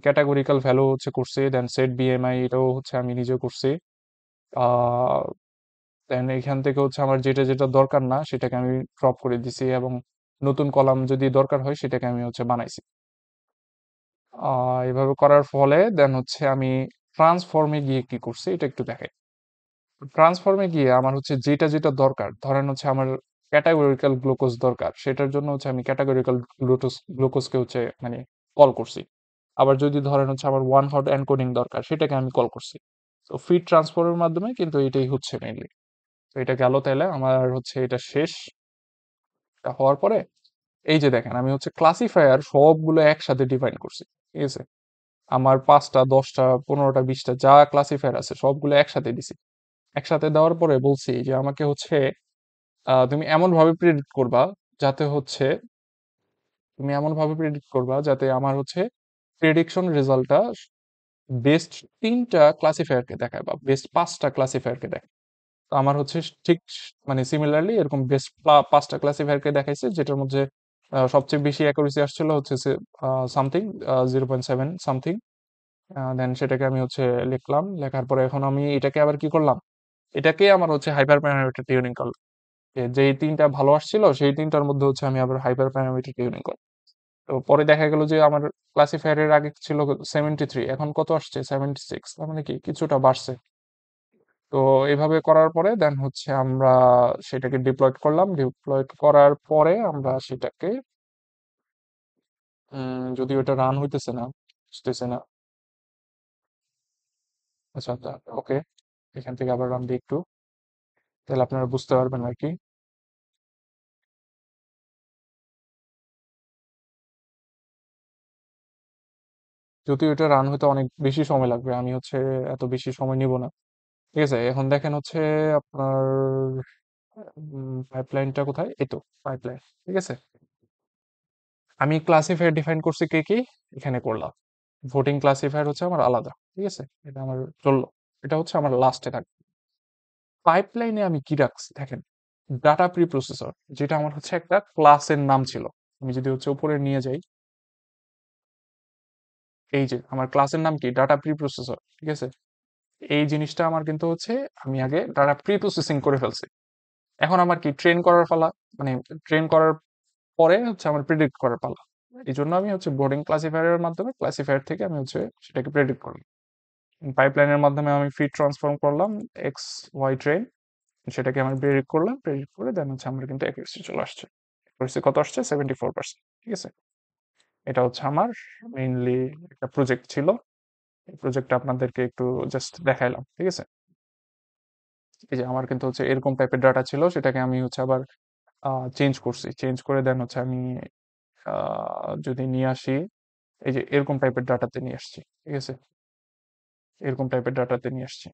Speaker 1: ক্যাটাগরিক্যাল ভ্যালু হচ্ছে করছি, দেন সেট বিএমআই এটাও হচ্ছে আমি নিজে করছি। আহ দেন এখান থেকে হচ্ছে আমার যেটা যেটা দরকার না সেটাকে আমি ড্রপ করে দিছি, এবং নতুন কলাম যদি দরকার হয় সেটাকে আমি হচ্ছে বানাইছি। এভাবে করার ফলে দেন হচ্ছে আমি ট্রান্সফর্মে গিয়ে কি করছি এটা একটু দেখাই। ট্রান্সফর্মে গিয়ে আমার হচ্ছে যেটা যেটা দরকার, ধরেন হচ্ছে আমার ক্যাটাগরিক্যাল গ্লুকোজ দরকার, সেটার জন্য হচ্ছে আমি ক্যাটাগরিক্যাল গ্লুকোজকে হচ্ছে মানে কল করছি। আবার যদি ধরেন হচ্ছে আমার ওয়ান হট এনকোডিং দরকার সেটাকে আমি কল করছি। তো ফিড ট্রান্সফর্মের মাধ্যমে কিন্তু এটাই হচ্ছে মেইনলি। তো এটা গেল, তাহলে আমার হচ্ছে এটা শেষ। এটা হওয়ার পরে এই যে দেখেন আমি হচ্ছে ক্লাসিফায়ার সবগুলো একসাথে ডিফাইন করছি, ঠিক আছে। আমার 5টা 10টা 15টা 20টা যা ক্লাসিফায়ার আছে সবগুলো একসাথে দিছি। একসাথে দেওয়ার পরে বলছি যে আমাকে হচ্ছে তুমি এমন ভাবে প্রেডিক্ট করবা যাতে হচ্ছে যাতে আমার হচ্ছে প্রেডিকশন রেজাল্টটা বেস্ট 3টা ক্লাসিফায়ারকে দেখায় বা বেস্ট 5টা ক্লাসিফায়ারকে দেখায়। তো আমার হচ্ছে ঠিক মানে সিমিলারলি এরকম বেস্ট 5টা ক্লাসিফায়ারকে দেখাইছে, যেটার মধ্যে সবচেয়ে বেশি অ্যাকুরেসি আসছিল হচ্ছে সামথিং 0.7 সামথিং। দেন সেটাকে আমি হচ্ছে লিখলাম, লেখার পরে এখন আমি এটাকে আবার কি করলাম, এটাকে আমার হচ্ছে হাইপার প্যারামিটার টিউনিং করলাম। যেই তিনটা ভালো আসছিল সেই তিনটার মধ্যে হচ্ছে আমি আবার হাইপার প্যারামিটার টিউনিং করলাম। তো পরে দেখা গেল যে আমার ক্লাসিফায়ারের আগে ছিল 73, এখন কত আসছে 76, তার মানে কি কিছুটা বাড়ছে। তো এইভাবে করার পরে দেন হচ্ছে আমরা সেটাকে ডিপ্লয়েড করলাম, ডিপ্লয়েড করার পরে আমরা সেটাকে যদি ওটা রান হইতেছে না, বুঝতেছে না। আচ্ছা আচ্ছা, ওকে, এখান থেকে আবার রান দিই একটু, তাহলে আপনারা বুঝতে পারবেন আর কি। যদিও এটা রান হতে অনেক বেশি সময় লাগবে, আমি হচ্ছে এত বেশি সময় নিব না। ঠিক আছে, এখন দেখেন হচ্ছে আপনার পাইপলাইনটা কোথায়, এই তো পাইপলাইন। ঠিক আছে, আমি ক্লাসিফায়ার ডিফাইন করছি কে কি, এখানে করলাম। ভোটিং ক্লাসিফায়ার হচ্ছে আমার আলাদা। ঠিক আছে, এটা আমার চললো, এটা হচ্ছে আমার লাস্টে থাকবে। পাইপলাইনে আমি কি রাখছি দেখেন, ডাটা প্রি প্রসেসর, যেটা আমার হচ্ছে একটা ক্লাসের নাম ছিল। আমি যদি হচ্ছে উপরে নিয়ে যাই, এই যে আমার ক্লাসের নাম কি ডাটা প্রি প্রসেসর। ঠিক আছে, এই জিনিসটা আমার কিন্তু হচ্ছে আমি আগে ডাটা প্রি প্রসেসিং করে ফেলছি। এখন আমার কি ট্রেন করার পালা, মানে ট্রেন করার পরে হচ্ছে আমার প্রেডিক্ট করার পালা। এই জন্য আমি হচ্ছে বোর্ডিং ক্লাসিফায়ারের মাধ্যমে ক্লাসিফায়ার থেকে আমি হচ্ছে সেটাকে প্রেডিক্ট করলাম। পাইপলাইনের মাধ্যমে আমি ফিড ট্রান্সফর্ম করলাম, এক্স ওয়াই ট্রেন, সেটাকে আমি প্রেডিক্ট করলাম, প্রেডিক্ট করে দেন হচ্ছে আমার কিন্তু অ্যাকুরেসি চলে আসছে। অ্যাকুরেসি কত আসছে, 74%। ঠিক আছে, এটা হচ্ছে আমার মেইনলি একটা প্রজেক্ট ছিল। এই প্রজেক্টটা আপনাদেরকে একটু জাস্ট দেখাইলাম। ঠিক আছে, এই যে আমার কিন্তু হচ্ছে এরকম টাইপের ডাটা ছিল, সেটাকে আমি হচ্ছে আবার চেঞ্জ করছি, চেঞ্জ করে দেন হচ্ছে আমি যদি নিয়ে আসি, এই যে এরকম টাইপের ডাটাতে নিয়ে আসছি। ঠিক আছে, এরকম টাইপের ডাটাতে নিয়ে আসছি,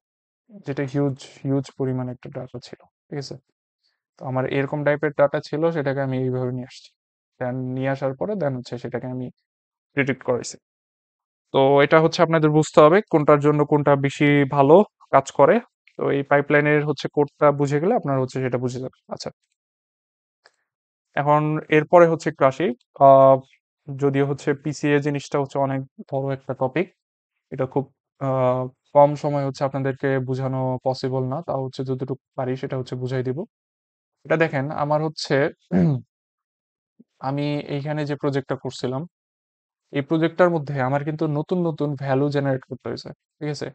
Speaker 1: যেটা হিউজ হিউজ পরিমাণ একটা ডাটা ছিল। ঠিক আছে, তো আমার এরকম টাইপের ডাটা ছিল, সেটাকে আমি এইভাবে নিয়ে আসছি। দেন নিয়ে আসার পরে দেন হচ্ছে সেটাকে আমি প্রেডিক্ট করাইছি। তো এটা হচ্ছে আপনাদের বুঝতে হবে কোনটার জন্য কোনটা বেশি ভালো কাজ করে। তো এই পাইপলাইনের হচ্ছে কোডটা বুঝে গেলে আপনারা হচ্ছে সেটা বুঝে যাবেন। আচ্ছা, এখন এরপরে হচ্ছে একটু আসি। আহ, যদিও হচ্ছে পিসিএ জিনিসটা হচ্ছে অনেক বড় একটা টপিক, এটা খুব আহ, কম সময় হচ্ছে আপনাদেরকে বোঝানো পসিবল না, তাও হচ্ছে যতটুকু পারি সেটা হচ্ছে বুঝাই দিব। এটা দেখেন আমার হচ্ছে আমি এইখানে যে প্রজেক্টটা করছিলাম, এই প্রজেক্টটার মধ্যে আমার কিন্তু নতুন নতুন ভ্যালু জেনারেট করতে হয়েছে। ঠিক আছে,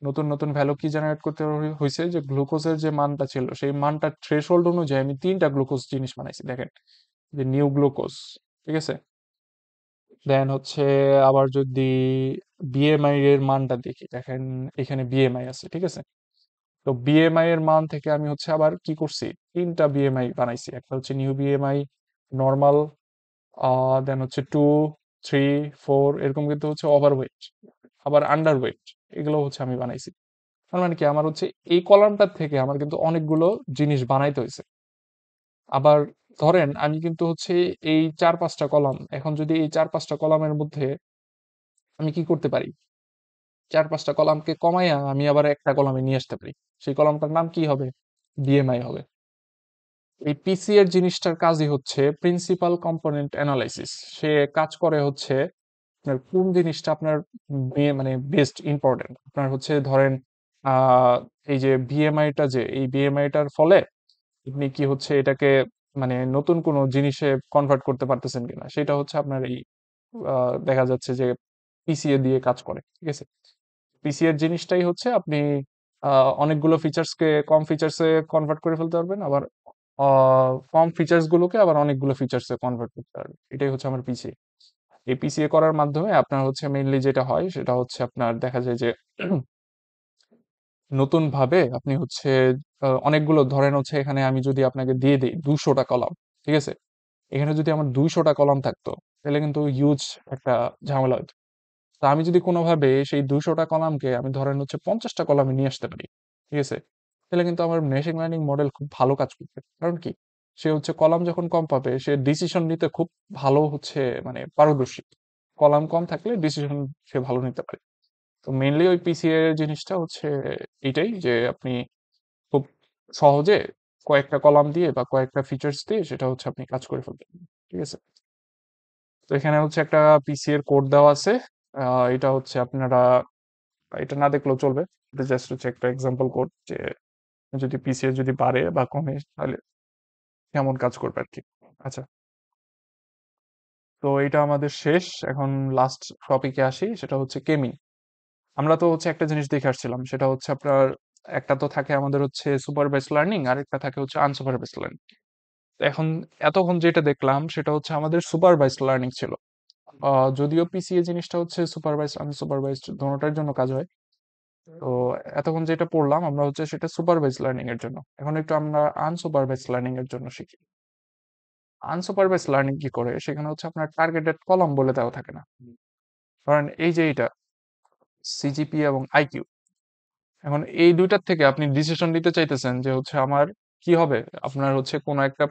Speaker 1: নতুন নতুন ভ্যালু কি জেনারেট করতে হয়েছে, যে গ্লুকোজের যে মানটা ছিল সেই মানটা থ্রেশহোল্ড অনুযায়ী আমি 3টা গ্লুকোজ জিনিস বানাইছি দেখেন, যে নিউ গ্লুকোজ। ঠিক আছে, দেন হচ্ছে আবার যদি বিএমআই এর মানটা দেখি, দেখেন এখানে বিএমআই আছে। ঠিক আছে, তো বিএমআই এর মান থেকে আমি হচ্ছে আবার কি করছি, 3টা বিএমআই বানাইছি। একটা হচ্ছে নিউ বিএমআই, নর্মাল, দেন হচ্ছে 2, 3, 4, এরকম কিন্তু হচ্ছে ওভারওয়েট, আবার আন্ডার ওয়েট, এগুলো হচ্ছে আমি বানাইছি। তার মানে কি আমার হচ্ছে এই কলামটার থেকে আমার কিন্তু অনেকগুলো জিনিস বানাইতে হয়েছে। আবার ধরেন আমি কিন্তু হচ্ছে এই 4-5টা কলাম, এখন যদি এই 4-5টা কলামের মধ্যে আমি কি করতে পারি, 4-5টা কলামকে কমাইয়া আমি আবার একটা কলামে নিয়ে আসতে পারি। সেই কলামটার নাম কি হবে, বিএমআই হবে। এই পিসি এর জিনিসটার কাজই হচ্ছে প্রিন্সিপাল কম্পোনেন্ট অ্যানালাইসিস। সে কাজ করে হচ্ছে আপনার কোন জিনিসটা আপনার মানে বেস্ট ইম্পর্টেন্ট আপনার হচ্ছে ধরেন আহ এই যে বিএমআইটা, যে এই বিএমআইটার ফলে আপনি কি হচ্ছে এটাকে মানে নতুন কোনো জিনিসে কনভার্ট করতে পারতেছেন কিনা, সেটা হচ্ছে আপনার এই দেখা যাচ্ছে যে পিসিএ দিয়ে কাজ করে। ঠিক আছে, পিসি এর জিনিসটাই হচ্ছে আপনি অনেকগুলো ফিচার্সকে কম ফিচার্সে কনভার্ট করে ফেলতে পারবেন, আবার কম ফিচার্স গুলোকে আবার অনেকগুলো ফিচার্সে কনভার্ট করতে পারবেন। এটাই হচ্ছে আমার পিসি। এই পিসিএ করার মাধ্যমে আপনার হচ্ছে মেইনলি যেটা হয় সেটা হচ্ছে আপনার দেখা যায় যে নতুন ভাবে আপনি হচ্ছে অনেকগুলো ধরেন হচ্ছে এখানে আমি যদি আপনাকে দিয়ে দিই 200টা কলাম। ঠিক আছে, এখানে যদি আমার 200টা কলাম থাকতো, তাহলে কিন্তু হিউজ একটা ঝামেলা হতো। তো আমি যদি কোনোভাবে সেই 200টা কলামকে আমি ধরেন হচ্ছে 50টা কলামে নিয়ে আসতে পারি। ঠিক আছে, তাহলে কিন্তু আমার মেশিন লার্নিং মডেল খুব ভালো কাজ করবে। কারণ কি, সে হচ্ছে কলাম যখন কম পাবে সে ডিসিশন নিতে খুব ভালো হচ্ছে মানে পারদর্শী। কলাম কম থাকলে ডিসিশন সে ভালো নিতে পারে। তো মেইনলি ওই পিসিএ জিনিসটা হচ্ছে এইটাই, যে আপনি খুব সহজে কয়েকটা কলাম দিয়ে বা কয়েকটা ফিচার্স দিয়ে সেটা হচ্ছে আপনি কাজ করে ফেলবেন। ঠিক আছে? তো এখানে হচ্ছে একটা পিসি এর কোড দেওয়া আছে। এটা হচ্ছে আপনারা এটা না দেখলেও চলবে। এটা জাস্ট হচ্ছে একটা এক্সাম্পল কোড যে যদি পিসি এর যদি বাড়ে বা কমে তাহলে কেমন কাজ করবে আরকি। আচ্ছা, তো এটা আমাদের শেষ। এখন লাস্ট টপিকে আসি, সেটা হচ্ছে কেমিং। আমরা তো হচ্ছে একটা জিনিস দেখে আসছিলাম, সেটা হচ্ছে আপনার একটা তো থাকে আমাদের হচ্ছে সুপারভাইজড লার্নিং, আর একটা থাকে হচ্ছে আনসুপারভাইজড লার্নিং। এখন এতক্ষণ যেটা দেখলাম সেটা হচ্ছে আমাদের সুপারভাইজড লার্নিং ছিল। যদিও পিসিএ জিনিসটা হচ্ছে সুপারভাইজড আনসুপারভাইজড দোনোটার জন্য কাজ হয়। তো এতক্ষণ যেটা পড়লাম আমরা হচ্ছে সেটা সুপারভাইজড লার্নিং এর জন্য। এখন একটু আমরা আনসুপারভাইজড লার্নিং এর জন্য শিখি। আনসুপারভাইজড লার্নিং কি করে, সেখানে হচ্ছে আপনার টার্গেটেড কলাম বলে দেওয়া থাকে না। ধরেন এই যে এটা সিজিপি এবং আইকিউ, এখন এই দুইটার থেকে আপনি ডিসিশন নিতে চাইতেছেন যে হচ্ছে আমার কি হবে। আপনার হচ্ছে কোনো একটা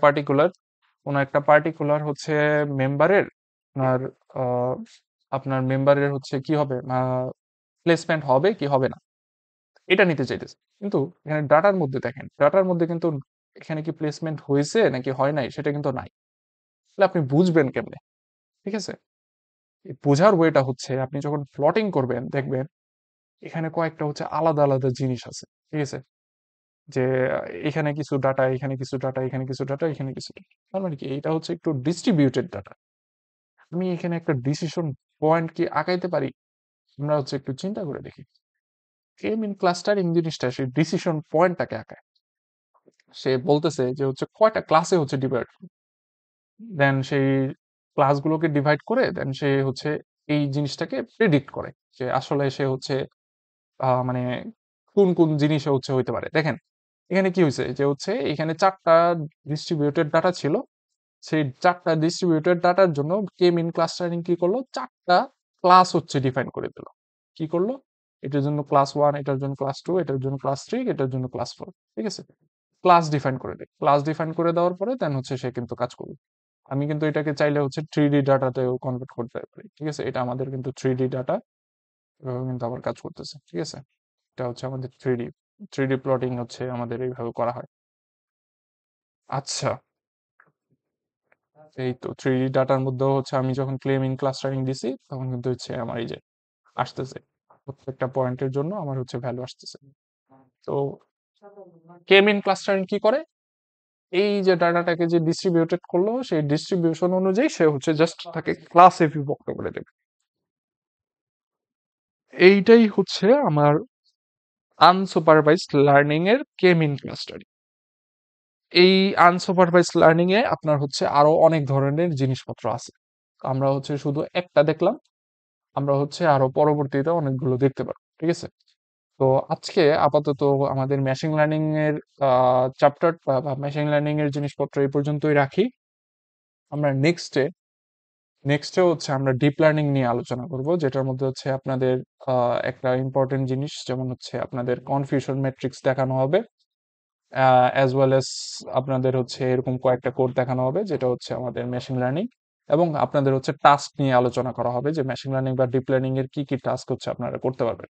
Speaker 1: পার্টিকুলার হচ্ছে মেম্বারের আপনার আহ, আপনার মেম্বারের হচ্ছে কি হবে, প্লেসমেন্ট হবে কি হবে না, এটা নিতে চাইতেছে। কিন্তু এখানে ডাটার মধ্যে দেখেন, ডাটার মধ্যে কিন্তু এখানে কি প্লেসমেন্ট হয়েছে নাকি হয় নাই সেটা কিন্তু নাই। তাহলে আপনি বুঝবেন কেমনে? ঠিক আছে, এই বোঝার ওয়েটা হচ্ছে আপনি যখন প্লটিং করবেন দেখবেন এখানে কয়েকটা হচ্ছে আলাদা আলাদা জিনিস আছে। ঠিক আছে, যে এখানে কিছু ডাটা, এখানে কিছু ডাটা, এখানে কিছু ডাটা, এখানে কিছু ডাটা, তার মানে কি এটা হচ্ছে একটু ডিস্ট্রিবিউটেড ডাটা। আমি এখানে একটা ডিসিশন পয়েন্ট কি আঁকাইতে পারি? আমরা হচ্ছে একটু চিন্তা করে দেখি। কে মিন ক্লাস্টারিং জিনিসটা সেই ডিসিশন পয়েন্টটাকে আঁকায়। সে বলতেছে যে হচ্ছে কয়টা ক্লাসে হচ্ছে ডিভাইড, দেন সেই ক্লাসগুলোকে ডিভাইড করে দেন সে হচ্ছে এই জিনিসটাকে প্রেডিক্ট করে যে আসলে সে হচ্ছে মানে কোন কোন জিনিসে হচ্ছে হইতে পারে। দেখেন এখানে কি হয়েছে যে হচ্ছে এখানে 4টা ডিস্ট্রিবিউটেড ডাটা ছিল। সেই 4টা ডিস্ট্রিবিউটেড ডাটার জন্য কে মিন ক্লাস্টারিং কি করলো, 4টা ক্লাস হচ্ছে ডিফাইন করে দিল। কি করলো, এটার জন্য ক্লাস 1, এটার জন্য ক্লাস 2, এটার জন্য ক্লাস 3, এটার জন্য ক্লাস 4। ঠিক আছে, ক্লাস ডিফাইন করে দেয়। ক্লাস ডিফাইন করে দেওয়ার পরে দেন হচ্ছে সে কিন্তু কাজ করবে। আমি কিন্তু এটাকে চাইলে হচ্ছে 3D ডাটাতেও কনভার্ট করতে পারি। ঠিক আছে, এটা আমাদের কিন্তু 3D ডাটা কিন্তু আবার কাজ করতেছে। ঠিক আছে, এটা হচ্ছে আমাদের থ্রি ডি প্লটিং হচ্ছে আমাদের এইভাবে করা হয়। আচ্ছা, এই তো 3D ডাটার মধ্যেও হচ্ছে আমি যখন ক্লেম ইন ক্লাস্টারিং দিছি তখন কিন্তু হচ্ছে আমার এই যে আসতেছে প্রত্যেকটা পয়েন্টের জন্য আমার হচ্ছে ভ্যালু আসতেছে। তো কেম ইন ক্লাস্টারিং কি করে, এই যে ডাটাটাকে যে ডিস্ট্রিবিউটেড করলো সেই ডিস্ট্রিবিউশন অনুযায়ী সে হচ্ছে জাস্ট তাকে ক্লাসে বিভক্ত করে দেবে। এইটাই হচ্ছে আমার আনসুপারভাইজড লার্নিং এর কে মিন ক্লাস্টারিং। এই আনসুপারভাইজড লার্নিং এ আপনার হচ্ছে আরো অনেক ধরনের জিনিসপত্র আছে। আমরা হচ্ছে শুধু একটা দেখলাম, আমরা হচ্ছে আরো পরবর্তীতে অনেকগুলো দেখতে পারবো। ঠিক আছে, তো আজকে আপাতত আমাদের মেশিন লার্নিং এর চ্যাপ্টার বা মেশিন লার্নিং এর জিনিসপত্র এই পর্যন্তই রাখি। আমরা নেক্সটে হচ্ছে আমরা ডিপ লার্নিং নিয়ে আলোচনা করব, যেটার মধ্যে হচ্ছে আপনাদের একটা ইম্পর্টেন্ট জিনিস যেমন হচ্ছে আপনাদের কনফিউশন ম্যাট্রিক্স দেখানো হবে, অ্যাজ ওয়েল এস আপনাদের হচ্ছে এরকম কয়েকটা কোড দেখানো হবে যেটা হচ্ছে আমাদের মেশিন লার্নিং, এবং আপনাদের হচ্ছে টাস্ক নিয়ে আলোচনা করা হবে যে মেশিন লার্নিং বা ডিপ লার্নিং এর কি কি টাস্ক হচ্ছে আপনারা করতে পারবেন।